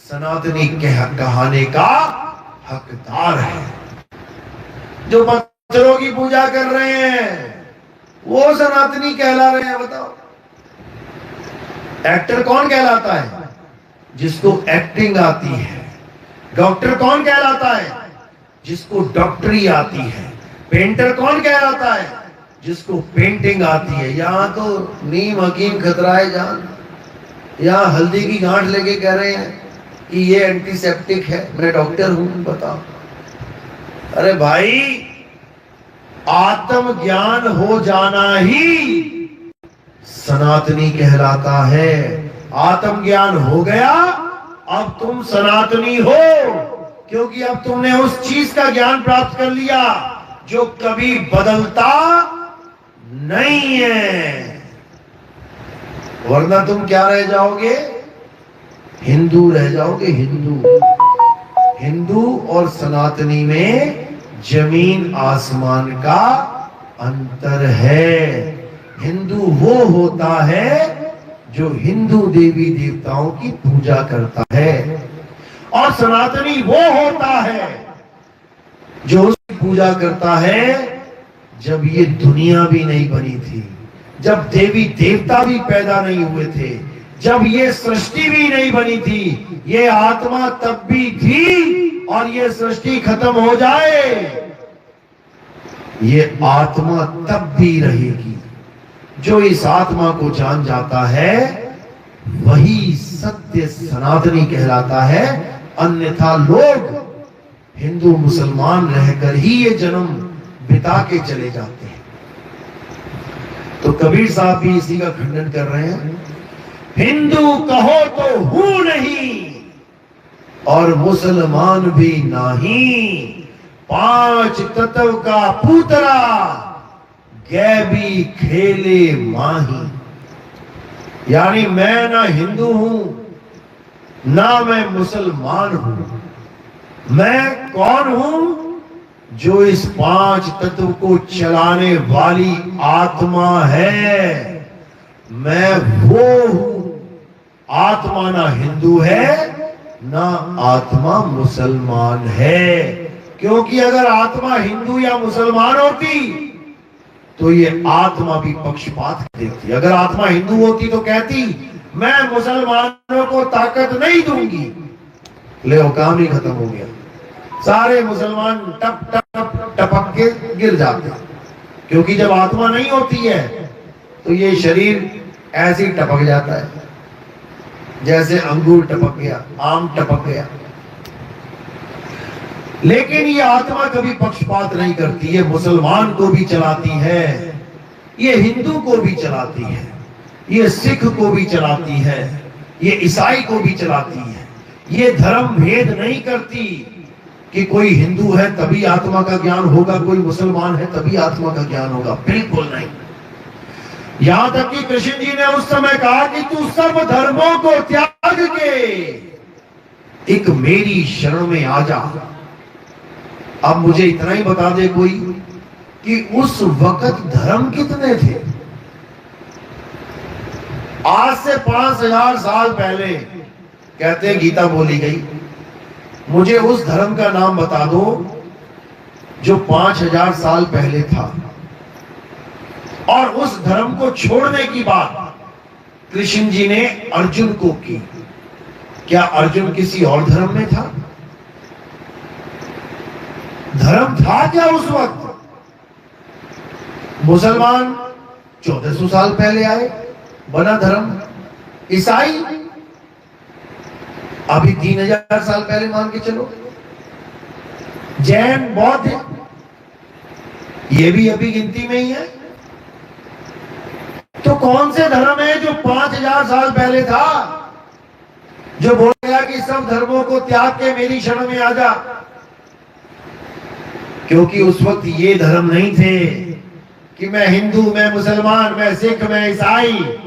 सनातनी कहने का हकदार है। जो पत्थरों की पूजा कर रहे हैं वो सनातनी कहला रहे हैं। बताओ, एक्टर कौन कहलाता है? जिसको एक्टिंग आती है। डॉक्टर कौन कहलाता है? जिसको डॉक्टरी आती है। पेंटर कौन कहलाता है? जिसको पेंटिंग आती है। यहाँ तो नीम हकीम खतराए जान, यहाँ हल्दी की गांठ लेके कह रहे हैं कि ये एंटीसेप्टिक है, मैं डॉक्टर हूं। बताओ, अरे भाई, आत्म ज्ञान हो जाना ही सनातनी कहलाता है। आत्म ज्ञान हो गया, अब तुम सनातनी हो, क्योंकि अब तुमने उस चीज का ज्ञान प्राप्त कर लिया जो कभी बदलता नहीं है। वरना तुम क्या रह जाओगे? हिंदू रह जाओगे। हिंदू हिंदू और सनातनी में जमीन आसमान का अंतर है। हिंदू वो होता है जो हिंदू देवी देवताओं की पूजा करता है, और सनातनी वो होता है जो उसकी पूजा करता है जब ये दुनिया भी नहीं बनी थी, जब देवी देवता भी पैदा नहीं हुए थे, जब ये सृष्टि भी नहीं बनी थी। ये आत्मा तब भी थी, और ये सृष्टि खत्म हो जाए, ये आत्मा तब भी रहेगी। जो इस आत्मा को जान जाता है वही सत्य सनातनी कहलाता है। अन्यथा लोग हिंदू मुसलमान रहकर ही ये जन्म बिता के चले जाते हैं। तो कबीर साहब भी इसी का खंडन कर रहे हैं। हिंदू कहो तो हूं नहीं और मुसलमान भी नहीं, पांच तत्व का पूतरा गैबी खेले माही। यानी मैं ना हिंदू हूं ना मैं मुसलमान हूं, मैं कौन हूं? जो इस पांच तत्व को चलाने वाली आत्मा है, मैं वो हूं। आत्मा ना हिंदू है ना आत्मा मुसलमान है, क्योंकि अगर आत्मा हिंदू या मुसलमान होती तो ये आत्मा भी पक्षपात देखती। अगर आत्मा हिंदू होती तो कहती मैं मुसलमानों को ताकत नहीं दूंगी, ले काम ही खत्म हो गया, सारे मुसलमान टप टप टपक के गिर जाते। क्योंकि जब आत्मा नहीं होती है तो ये शरीर ऐसे ही टपक जाता है, जैसे अंगूर टपक गया, आम टपक गया। लेकिन ये आत्मा कभी पक्षपात नहीं करती, ये मुसलमान को भी चलाती है, ये हिंदू को भी चलाती है, ये सिख को भी चलाती है, ये ईसाई को भी चलाती है। ये धर्म भेद नहीं करती कि कोई हिंदू है तभी आत्मा का ज्ञान होगा, कोई मुसलमान है तभी आत्मा का ज्ञान होगा, बिल्कुल नहीं। यहां तक कि कृष्ण जी ने उस समय कहा कि तू सब धर्मों को त्याग के एक मेरी शरण में आ जा। अब मुझे इतना ही बता दे कोई कि उस वक्त धर्म कितने थे? आज से 5000 साल पहले कहते हैं गीता बोली गई। मुझे उस धर्म का नाम बता दो जो 5000 साल पहले था। और उस धर्म को छोड़ने की बात कृष्ण जी ने अर्जुन को की। क्या अर्जुन किसी और धर्म में था? धर्म था क्या उस वक्त? मुसलमान 1400 साल पहले आए, बना धर्म। ईसाई अभी 3000 साल पहले मान के चलो। जैन, बौद्ध ये भी अभी गिनती में ही है। तो कौन से धर्म है जो 5000 साल पहले था, जो बोल गया कि सब धर्मों को त्याग के मेरी शरण में आ जा? क्योंकि उस वक्त ये धर्म नहीं थे कि मैं हिंदू, मैं मुसलमान, मैं सिख, मैं ईसाई।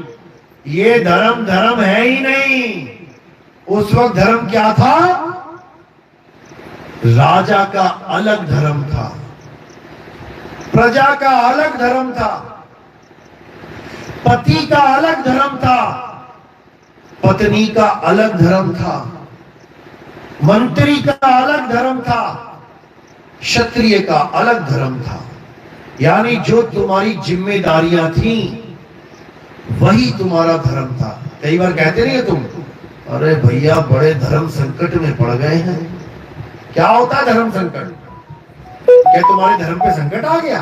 ये धर्म धर्म है ही नहीं। उस वक्त धर्म क्या था? राजा का अलग धर्म था, प्रजा का अलग धर्म था, पति का अलग धर्म था, पत्नी का अलग धर्म था, मंत्री का अलग धर्म था, क्षत्रिय का अलग धर्म था। यानी जो तुम्हारी जिम्मेदारियां थी वही तुम्हारा धर्म था। कई बार कहते नहीं है तुम, अरे भैया बड़े धर्म संकट में पड़ गए हैं। क्या होता है धर्म संकट? क्या तुम्हारे धर्म पे संकट आ गया?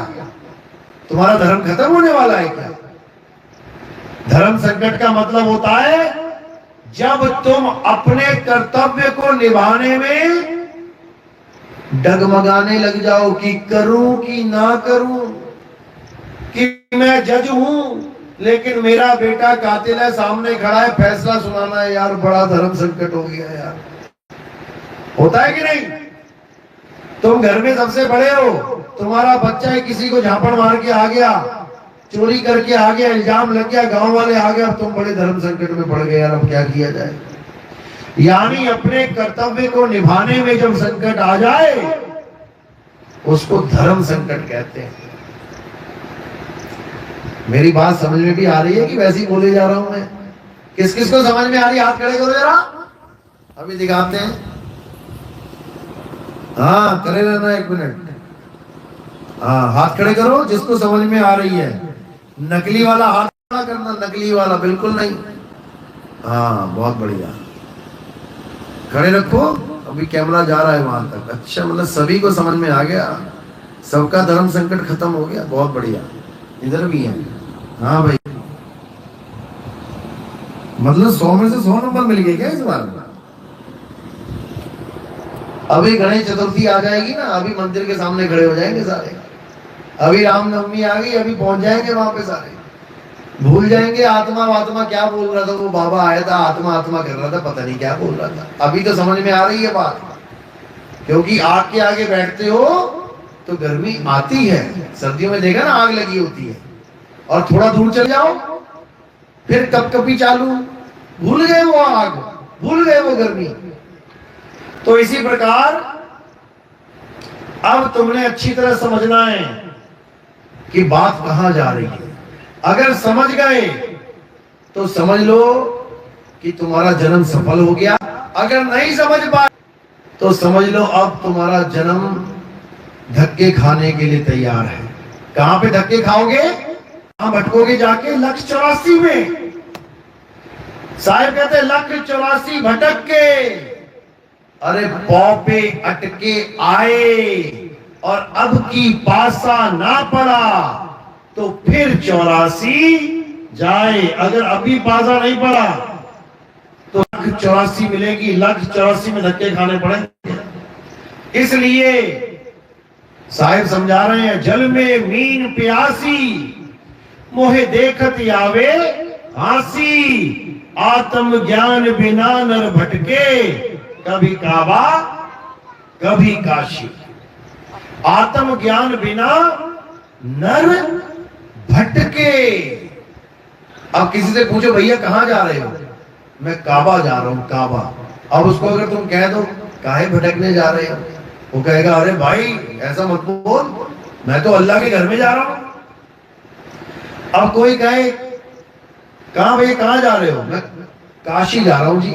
तुम्हारा धर्म खत्म होने वाला है क्या? धर्म संकट का मतलब होता है जब तुम अपने कर्तव्य को निभाने में डगमगाने लग जाओ कि करूं कि ना करूं, कि मैं जज हूं लेकिन मेरा बेटा कातिल है, सामने खड़ा है, फैसला सुनाना है। यार बड़ा धर्म संकट हो गया यार। होता है कि नहीं? तुम घर में सबसे बड़े हो, तुम्हारा बच्चा है किसी को झापड़ मार के आ गया, चोरी करके आ गया, इल्जाम लग गया, गांव वाले आ गए, अब तुम बड़े धर्म संकट में पड़ गए। यार अब क्या किया जाए? यानी अपने कर्तव्य को निभाने में जब संकट आ जाए उसको धर्म संकट कहते हैं। मेरी बात समझ में भी आ रही है कि वैसे ही बोले जा रहा हूं मैं? किस किस को समझ में आ रही है? हाथ खड़े करो जरा, अभी दिखाते हैं। हाँ करे रहना 1 मिनट। हाँ हाथ खड़े करो जिसको समझ में आ रही है। नकली वाला हाथ खड़ा करना, नकली वाला बिल्कुल नहीं। हाँ बहुत बढ़िया, खड़े रखो। अभी कैमरा जा रहा है वहां तक। अच्छा, मतलब सभी को समझ में आ गया, सबका धर्म संकट खत्म हो गया। बहुत बढ़िया, इधर भी है। हाँ भाई, मतलब 100 में से 100 नंबर मिल गए क्या इस बार? अभी गणेश चतुर्थी आ जाएगी ना, अभी मंदिर के सामने खड़े हो जाएंगे सारे। अभी रामनवमी आ गई, अभी पहुंच जाएंगे वहां पे सारे। भूल जाएंगे आत्मा वात्मा क्या बोल रहा था, वो बाबा आया था आत्मा आत्मा कर रहा था, पता नहीं क्या बोल रहा था। अभी तो समझ में आ रही है बात, क्योंकि आग के आगे बैठते हो तो गर्मी आती है। सर्दियों में देखा ना आग लगी होती है, और थोड़ा दूर चले जाओ फिर कपकपी चालू, भूल गए वो आग, भूल गए वो गर्मी। तो इसी प्रकार अब तुमने अच्छी तरह समझना है कि बात कहां जा रही है। अगर समझ गए तो समझ लो कि तुम्हारा जन्म सफल हो गया। अगर नहीं समझ पाए तो समझ लो अब तुम्हारा जन्म धक्के खाने के लिए तैयार है। कहां पे धक्के खाओगे? कहां भटकोगे जाके? लक्ष्य 84 में। साहिब कहते लक्ष्य 84 भटक के, अरे पौ पे अटके आए, और अब की पासा ना पड़ा तो फिर 84 जाए। अगर अभी पासा नहीं पड़ा तो लक्ष्य 84 मिलेगी, लक्ष्य 84 में धक्के खाने पड़ेंगे। इसलिए साहिब समझा रहे हैं, जल में मीन प्यासी, मोहे देखत आवे हासी, आत्म ज्ञान बिना नर भटके, कभी काबा कभी काशी। आत्म ज्ञान बिना नर भटके। अब किसी से पूछो भैया कहां जा रहे हो? मैं काबा जा रहा हूं, काबा। अब उसको अगर तुम कह दो काहे भटकने जा रहे हो, वो कहेगा अरे भाई ऐसा मत बोल, मैं तो अल्लाह के घर में जा रहा हूं। अब कोई कहे कहां भैया कहां जा रहे हो? मैं काशी जा रहा हूं जी,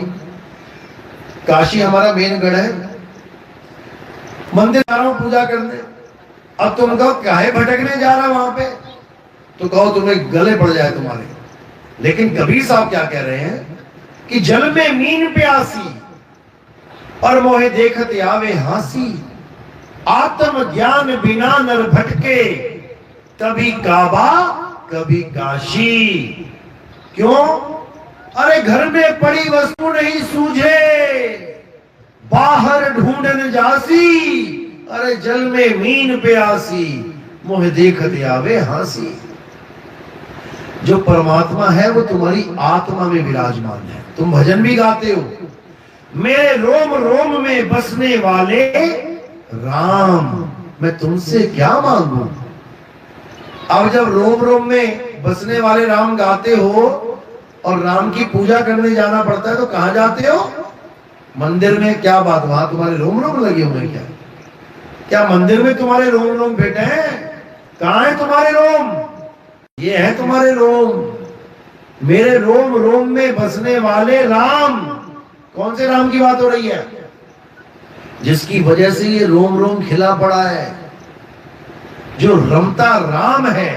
काशी हमारा मेन गढ़ है, मंदिर जा रहा हूं पूजा करने। अब तुम कहो काहे भटकने जा रहा वहां पे, तो कहो तुम्हें गले पड़ जाए तुम्हारे। लेकिन कबीर साहब क्या कह रहे हैं कि जल में मीन प्यासी और मोहे देखत आवे हासी, आत्म ज्ञान बिना नर भटके, कभी काबा कभी काशी। क्यों? अरे घर में पड़ी वस्तु नहीं सूझे, बाहर ढूंढन जासी, अरे जल में मीन प्यासी, मोहे देखत आवे हासी। जो परमात्मा है वो तुम्हारी आत्मा में विराजमान है। तुम भजन भी गाते हो, मेरे रोम रोम में बसने वाले राम, मैं तुमसे क्या मांगू। अब जब रोम रोम में बसने वाले राम गाते हो और राम की पूजा करने जाना पड़ता है तो कहां जाते हो? मंदिर में। क्या बात, वहां तुम्हारे रोम रोम लगे हुए क्या? क्या मंदिर में तुम्हारे रोम रोम बैठे हैं? कहां है तुम्हारे रोम? ये है तुम्हारे रोम। मेरे रोम रोम में बसने वाले राम। कौन से राम की बात हो रही है? जिसकी वजह से ये रोम रोम खिला पड़ा है, जो रमता राम है,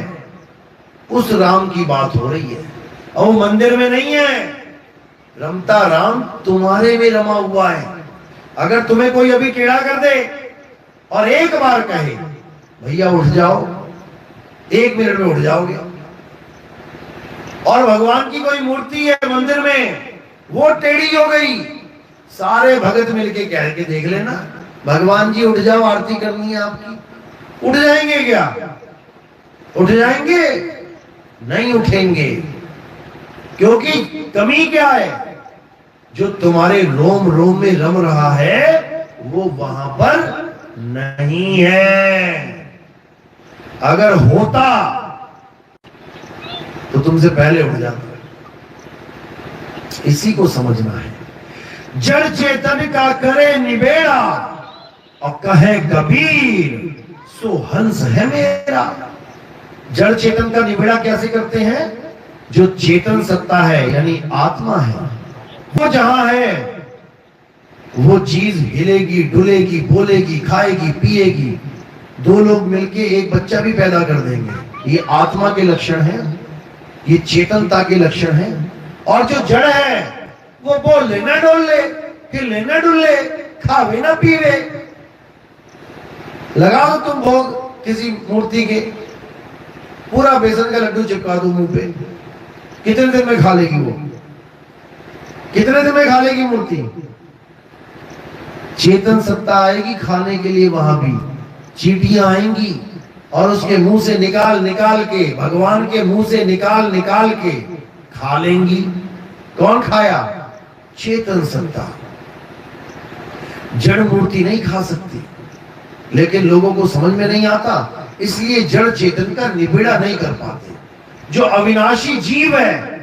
उस राम की बात हो रही है। और वो मंदिर में नहीं है, रमता राम तुम्हारे में रमा हुआ है। अगर तुम्हें कोई अभी टेढ़ा कर दे और एक बार कहे भैया उठ जाओ, 1 मिनट में उठ जाओगे। और भगवान की कोई मूर्ति है मंदिर में, वो टेढ़ी हो गई, सारे भगत मिलके कह के देख लेना भगवान जी उठ जाओ, आरती करनी है आपकी। उठ जाएंगे क्या? उठ जाएंगे? नहीं उठेंगे। क्योंकि कमी क्या है? जो तुम्हारे रोम रोम में रम रहा है वो वहां पर नहीं है। अगर होता तो तुमसे पहले उठ जाता। इसी को समझना है। जड़ चेतन का करे निबेड़ा और कहे कबीर सो हंस है मेरा। जड़ चेतन का निबेड़ा कैसे करते हैं? जो चेतन सत्ता है यानी आत्मा है, वो जहां है वो चीज हिलेगी, डुलेगी, बोलेगी, खाएगी, पिएगी। 2 लोग मिलके एक बच्चा भी पैदा कर देंगे। ये आत्मा के लक्षण है, ये चेतनता के लक्षण है। और जो जड़ है वो बोले ना डोले, हिले ना डुले, खावे ना पीवे। लगा दो तुम भोग किसी मूर्ति के, पूरा बेसन का लड्डू चिपका दो मुंह पे, कितने दिन में खा लेगी वो? कितने दिन में खा लेगी मूर्ति? चेतन सत्ता आएगी खाने के लिए, वहां भी चींटियां आएंगी और उसके मुंह से निकाल निकाल के, भगवान के मुंह से निकाल निकाल के खा लेंगी। कौन खाया? चेतन सत्ता। जड़ मूर्ति नहीं खा सकती, लेकिन लोगों को समझ में नहीं आता, इसलिए जड़ चेतन का निबिड़ा नहीं कर पाते। जो अविनाशी जीव है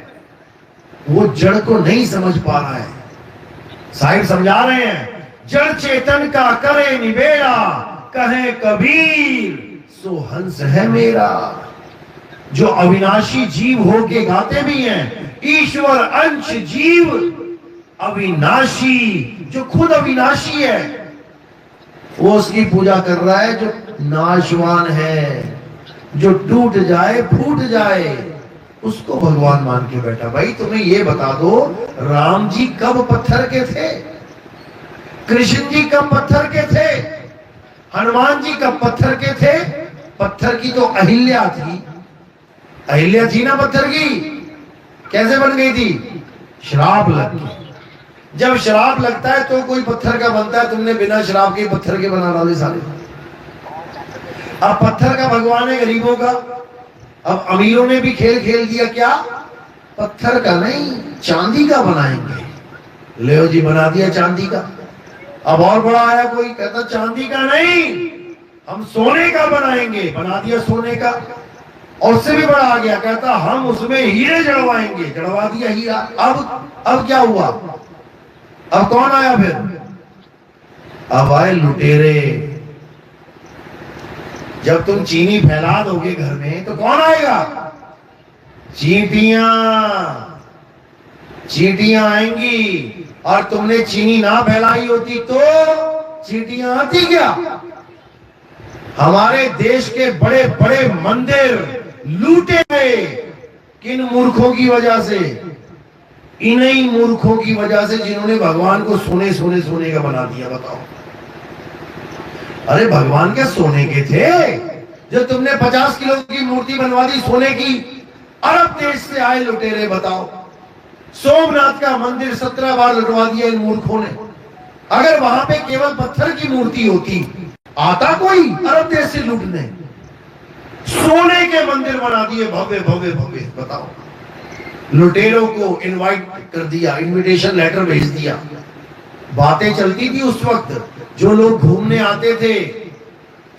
वो जड़ को नहीं समझ पा रहा है। साहिब समझा रहे हैं, जड़ चेतन का करे निबेड़ा, कहे कबीर सो हंस है मेरा। जो अविनाशी जीव होके गाते भी हैं, ईश्वर अंश जीव अविनाशी, जो खुद अविनाशी है वो उसकी पूजा कर रहा है जो नाशवान है, जो टूट जाए फूट जाए, उसको भगवान मान के बैठा। भाई तुम्हें ये बता दो, राम जी कब पत्थर के थे? कृष्ण जी कब पत्थर के थे? हनुमान जी कब पत्थर के थे? पत्थर की तो अहिल्या थी। अहिल्या थी ना पत्थर की। कैसे बन गई थी? श्राप लग गया। जब श्राप लगता है तो कोई पत्थर का बनता है। तुमने बिना श्राप के पत्थर के बना डाले सारे। अब पत्थर का भगवान है गरीबों का। अब अमीरों ने भी खेल खेल दिया, क्या? पत्थर का नहीं, चांदी का बनाएंगे। ले जी, बना दिया चांदी का। अब और बड़ा आया कोई, कहता चांदी का नहीं, हम सोने का बनाएंगे। बना दिया सोने का। और उससे भी बड़ा आ गया, कहता हम उसमें हीरे जड़वाएंगे। जड़वा दिया हीरा। अब क्या हुआ? अब कौन आया फिर? अब आए लुटेरे। जब तुम चीनी फैला दोगे घर में तो कौन आएगा? चींटियां। चींटियां आएंगी। और तुमने चीनी ना फैलाई होती तो चींटियां आती क्या? हमारे देश के बड़े बड़े मंदिर लूटे गए। किन मूर्खों की वजह से? इन्हीं मूर्खों की वजह से जिन्होंने भगवान को सोने सोने सोने का बना दिया। बताओ, अरे भगवान क्या सोने के थे? जो तुमने 50 किलो की मूर्ति बनवा दी सोने की। अरब देश से आए लुटेरे, बताओ। सोमनाथ का मंदिर 17 बार लुटवा दिया इन मूर्खों ने। अगर वहां पे केवल पत्थर की मूर्ति होती, आता कोई अरब देश से लूटने? सोने के मंदिर बना दिए, भव्य भव्य भव्य। बताओ, लुटेरों को इनवाइट कर दिया, इनविटेशन लेटर भेज दिया। बातें चलती थी उस वक्त। जो लोग घूमने आते थे,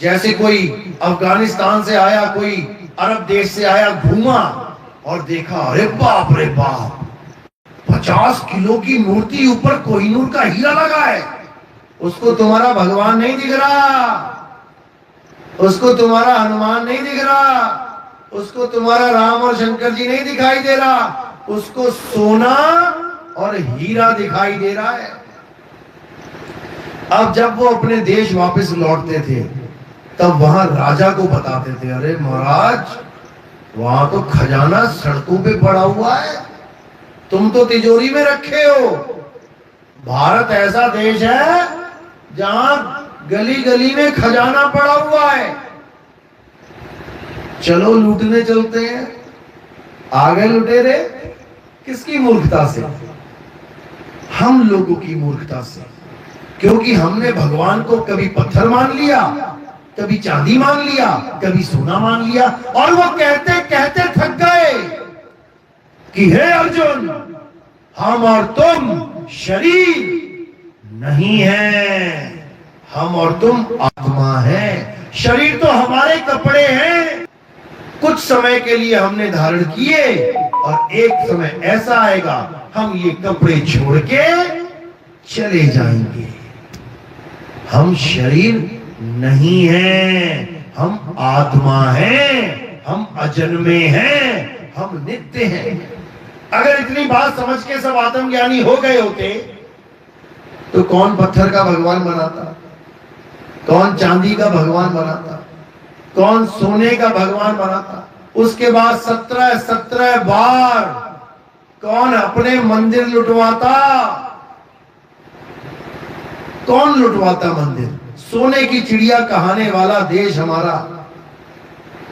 जैसे कोई अफगानिस्तान से आया, कोई अरब देश से आया, घूमा और देखा, अरे बाप रे बाप, 50 किलो की मूर्ति, ऊपर कोहिनूर का हीरा लगा है। उसको तुम्हारा भगवान नहीं दिख रहा, उसको तुम्हारा हनुमान नहीं दिख रहा, उसको तुम्हारा राम और शंकर जी नहीं दिखाई दे रहा, उसको सोना और हीरा दिखाई दे रहा है। अब जब वो अपने देश वापस लौटते थे तब वहां राजा को बताते थे, अरे महाराज वहां तो खजाना सड़कों पे पड़ा हुआ है, तुम तो तिजोरी में रखे हो। भारत ऐसा देश है जहां गली गली में खजाना पड़ा हुआ है। चलो लूटने चलते हैं। आगे लुटेरे। किसकी मूर्खता से? हम लोगों की मूर्खता से। क्योंकि हमने भगवान को कभी पत्थर मान लिया, कभी चांदी मान लिया, कभी सोना मान लिया, और वो कहते कहते थक गए कि हे अर्जुन, हम और तुम शरीर नहीं है, हम और तुम आत्मा है। शरीर तो हमारे कपड़े हैं, कुछ समय के लिए हमने धारण किए, और एक समय ऐसा आएगा हम ये कपड़े छोड़ के चले जाएंगे। हम शरीर नहीं हैं, हम आत्मा हैं, हम अजन्मे हैं, हम नित्य हैं। अगर इतनी बात समझ के सब आत्मज्ञानी हो गए होते तो कौन पत्थर का भगवान बनाता, कौन चांदी का भगवान बनाता, कौन सोने का भगवान बनाता। उसके बाद 17 बार कौन अपने मंदिर लुटवाता, कौन लुटवाता मंदिर। सोने की चिड़िया कहाने वाला देश हमारा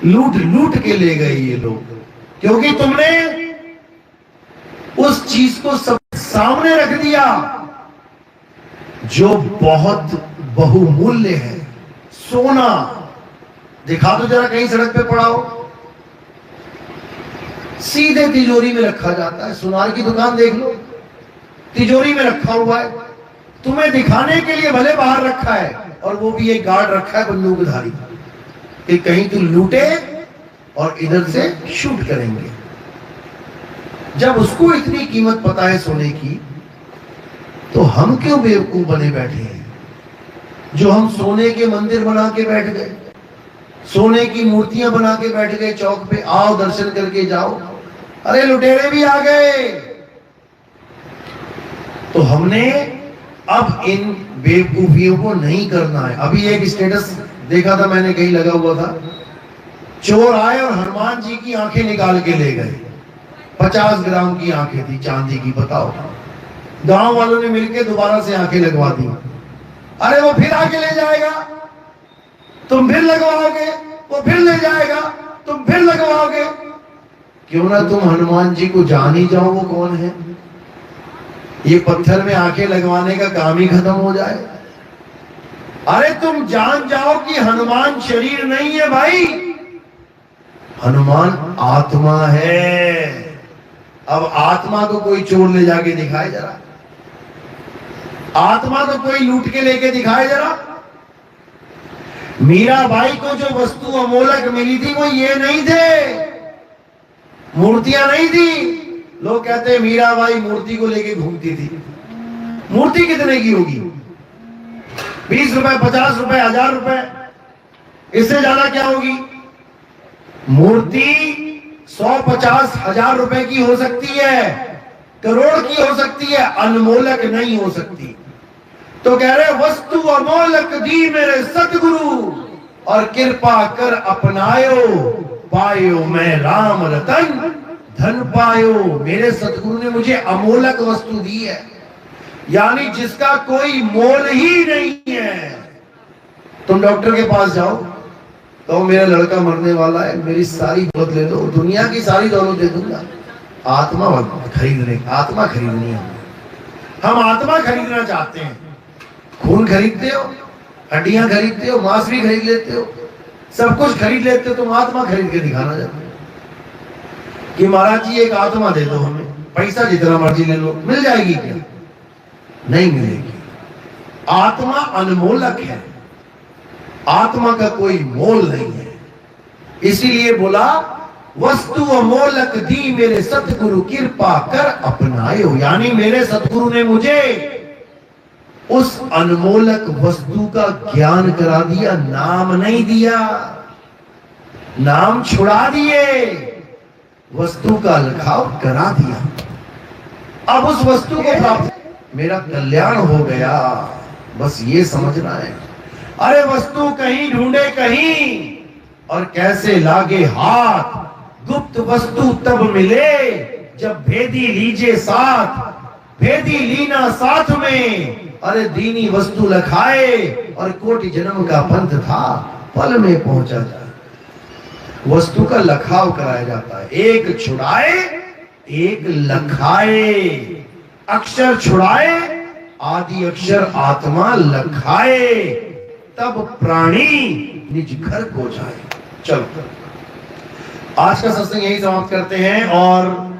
लूट लूट के ले गए ये लोग, क्योंकि तुमने उस चीज को सब सामने रख दिया जो बहुत बहुमूल्य है। सोना दिखा दो जरा, कहीं सड़क पे पड़ा हो, सीधे तिजोरी में रखा जाता है। सुनार की दुकान देख लो, तिजोरी में रखा हुआ है, तुम्हें दिखाने के लिए भले बाहर रखा है, और वो भी एक गार्ड रखा है बंदूकधारी कि कहीं तू लूटे और इधर से शूट करेंगे। जब उसको इतनी कीमत पता है सोने की, तो हम क्यों बेवकूफ बने बैठे हैं जो हम सोने के मंदिर बना के बैठ गए, सोने की मूर्तियां बना के बैठ गए चौक पे, आओ दर्शन करके जाओ, अरे लुटेरे भी आ गए। तो हमने अब इन बेवकूफियों को नहीं करना है। अभी एक स्टेटस देखा था मैंने, कहीं लगा हुआ था, चोर आए और हनुमान जी की आंखें निकाल के ले गए। 50 ग्राम की आंखें थी चांदी की, बताओ। गांव वालों ने मिलकर दोबारा से आंखें लगवा दी। अरे वो फिर आके ले जाएगा, तुम फिर लगवाओगे, वो फिर ले जाएगा, तुम फिर लगवाओगे। क्यों ना तुम हनुमान जी को जान ही जाओ वो कौन है, ये पत्थर में आंखें लगवाने का काम ही खत्म हो जाए। अरे तुम जान जाओ कि हनुमान शरीर नहीं है भाई, हनुमान आत्मा है। अब आत्मा को कोई चोर ले जाके दिखाए जरा, आत्मा को कोई लूट के लेके दिखाए जरा। मीराबाई को जो वस्तु अमोलक मिली थी वो ये नहीं थे, मूर्तियां नहीं थी। लोग कहते हैं मीराबाई मूर्ति को लेके घूमती थी। मूर्ति कितने की होगी? 20 रुपए, 50 रुपए, 1000 रुपए, इससे ज्यादा क्या होगी? मूर्ति 100-50 हजार रुपए की हो सकती है, करोड़ की हो सकती है, अनमोलक नहीं हो सकती। तो कह रहे वस्तु अमोलक दी मेरे सतगुरु, और कृपा कर अपनायो, पायो मैं राम रतन धन पायो। मेरे सतगुरु ने मुझे अमोलक वस्तु दी है, यानी जिसका कोई मोल ही नहीं है। तुम डॉक्टर के पास जाओ, तो मेरा लड़का मरने वाला है, मेरी सारी दौलत ले लो, दुनिया की सारी दौलत दे दूंगा। आत्मा खरीदने, आत्मा खरीदनी है, हम आत्मा खरीदना चाहते हैं। खून खरीदते हो, हड्डियां खरीदते हो, मांस भी खरीद लेते हो, सब कुछ खरीद लेते हो, तुम आत्मा खरीद के दिखाना चाहते हो कि महाराज जी एक आत्मा दे दो हमें, पैसा जितना मर्जी ले लो। मिल जाएगी क्या? नहीं मिलेगी। आत्मा अनमोलक है, आत्मा का कोई मोल नहीं है। इसीलिए बोला वस्तु अमोलक दी मेरे सतगुरु, कृपा कर अपनायो, यानी मेरे सतगुरु ने मुझे उस अनमोलक वस्तु का ज्ञान करा दिया, नाम नहीं दिया, नाम छुड़ा दिए, वस्तु का लखाव करा दिया। अब उस वस्तु को प्राप्त, मेरा कल्याण हो गया, बस ये समझना है। अरे वस्तु कहीं ढूंढे कहीं, और कैसे लागे हाथ, गुप्त वस्तु तब मिले जब भेदी लीजे साथ, भेदी लीना साथ में। अरे दीनी वस्तु लखाए, और कोटि जन्म का पंथ था, पल में पहुंचा जाए। वस्तु का लखाव कराया जाता है, एक छुड़ाए एक लखाए, अक्षर छुड़ाए आदि अक्षर आत्मा लखाए, तब प्राणी निज घर को जाए। चलो आज का सत्संग यही समाप्त करते हैं, और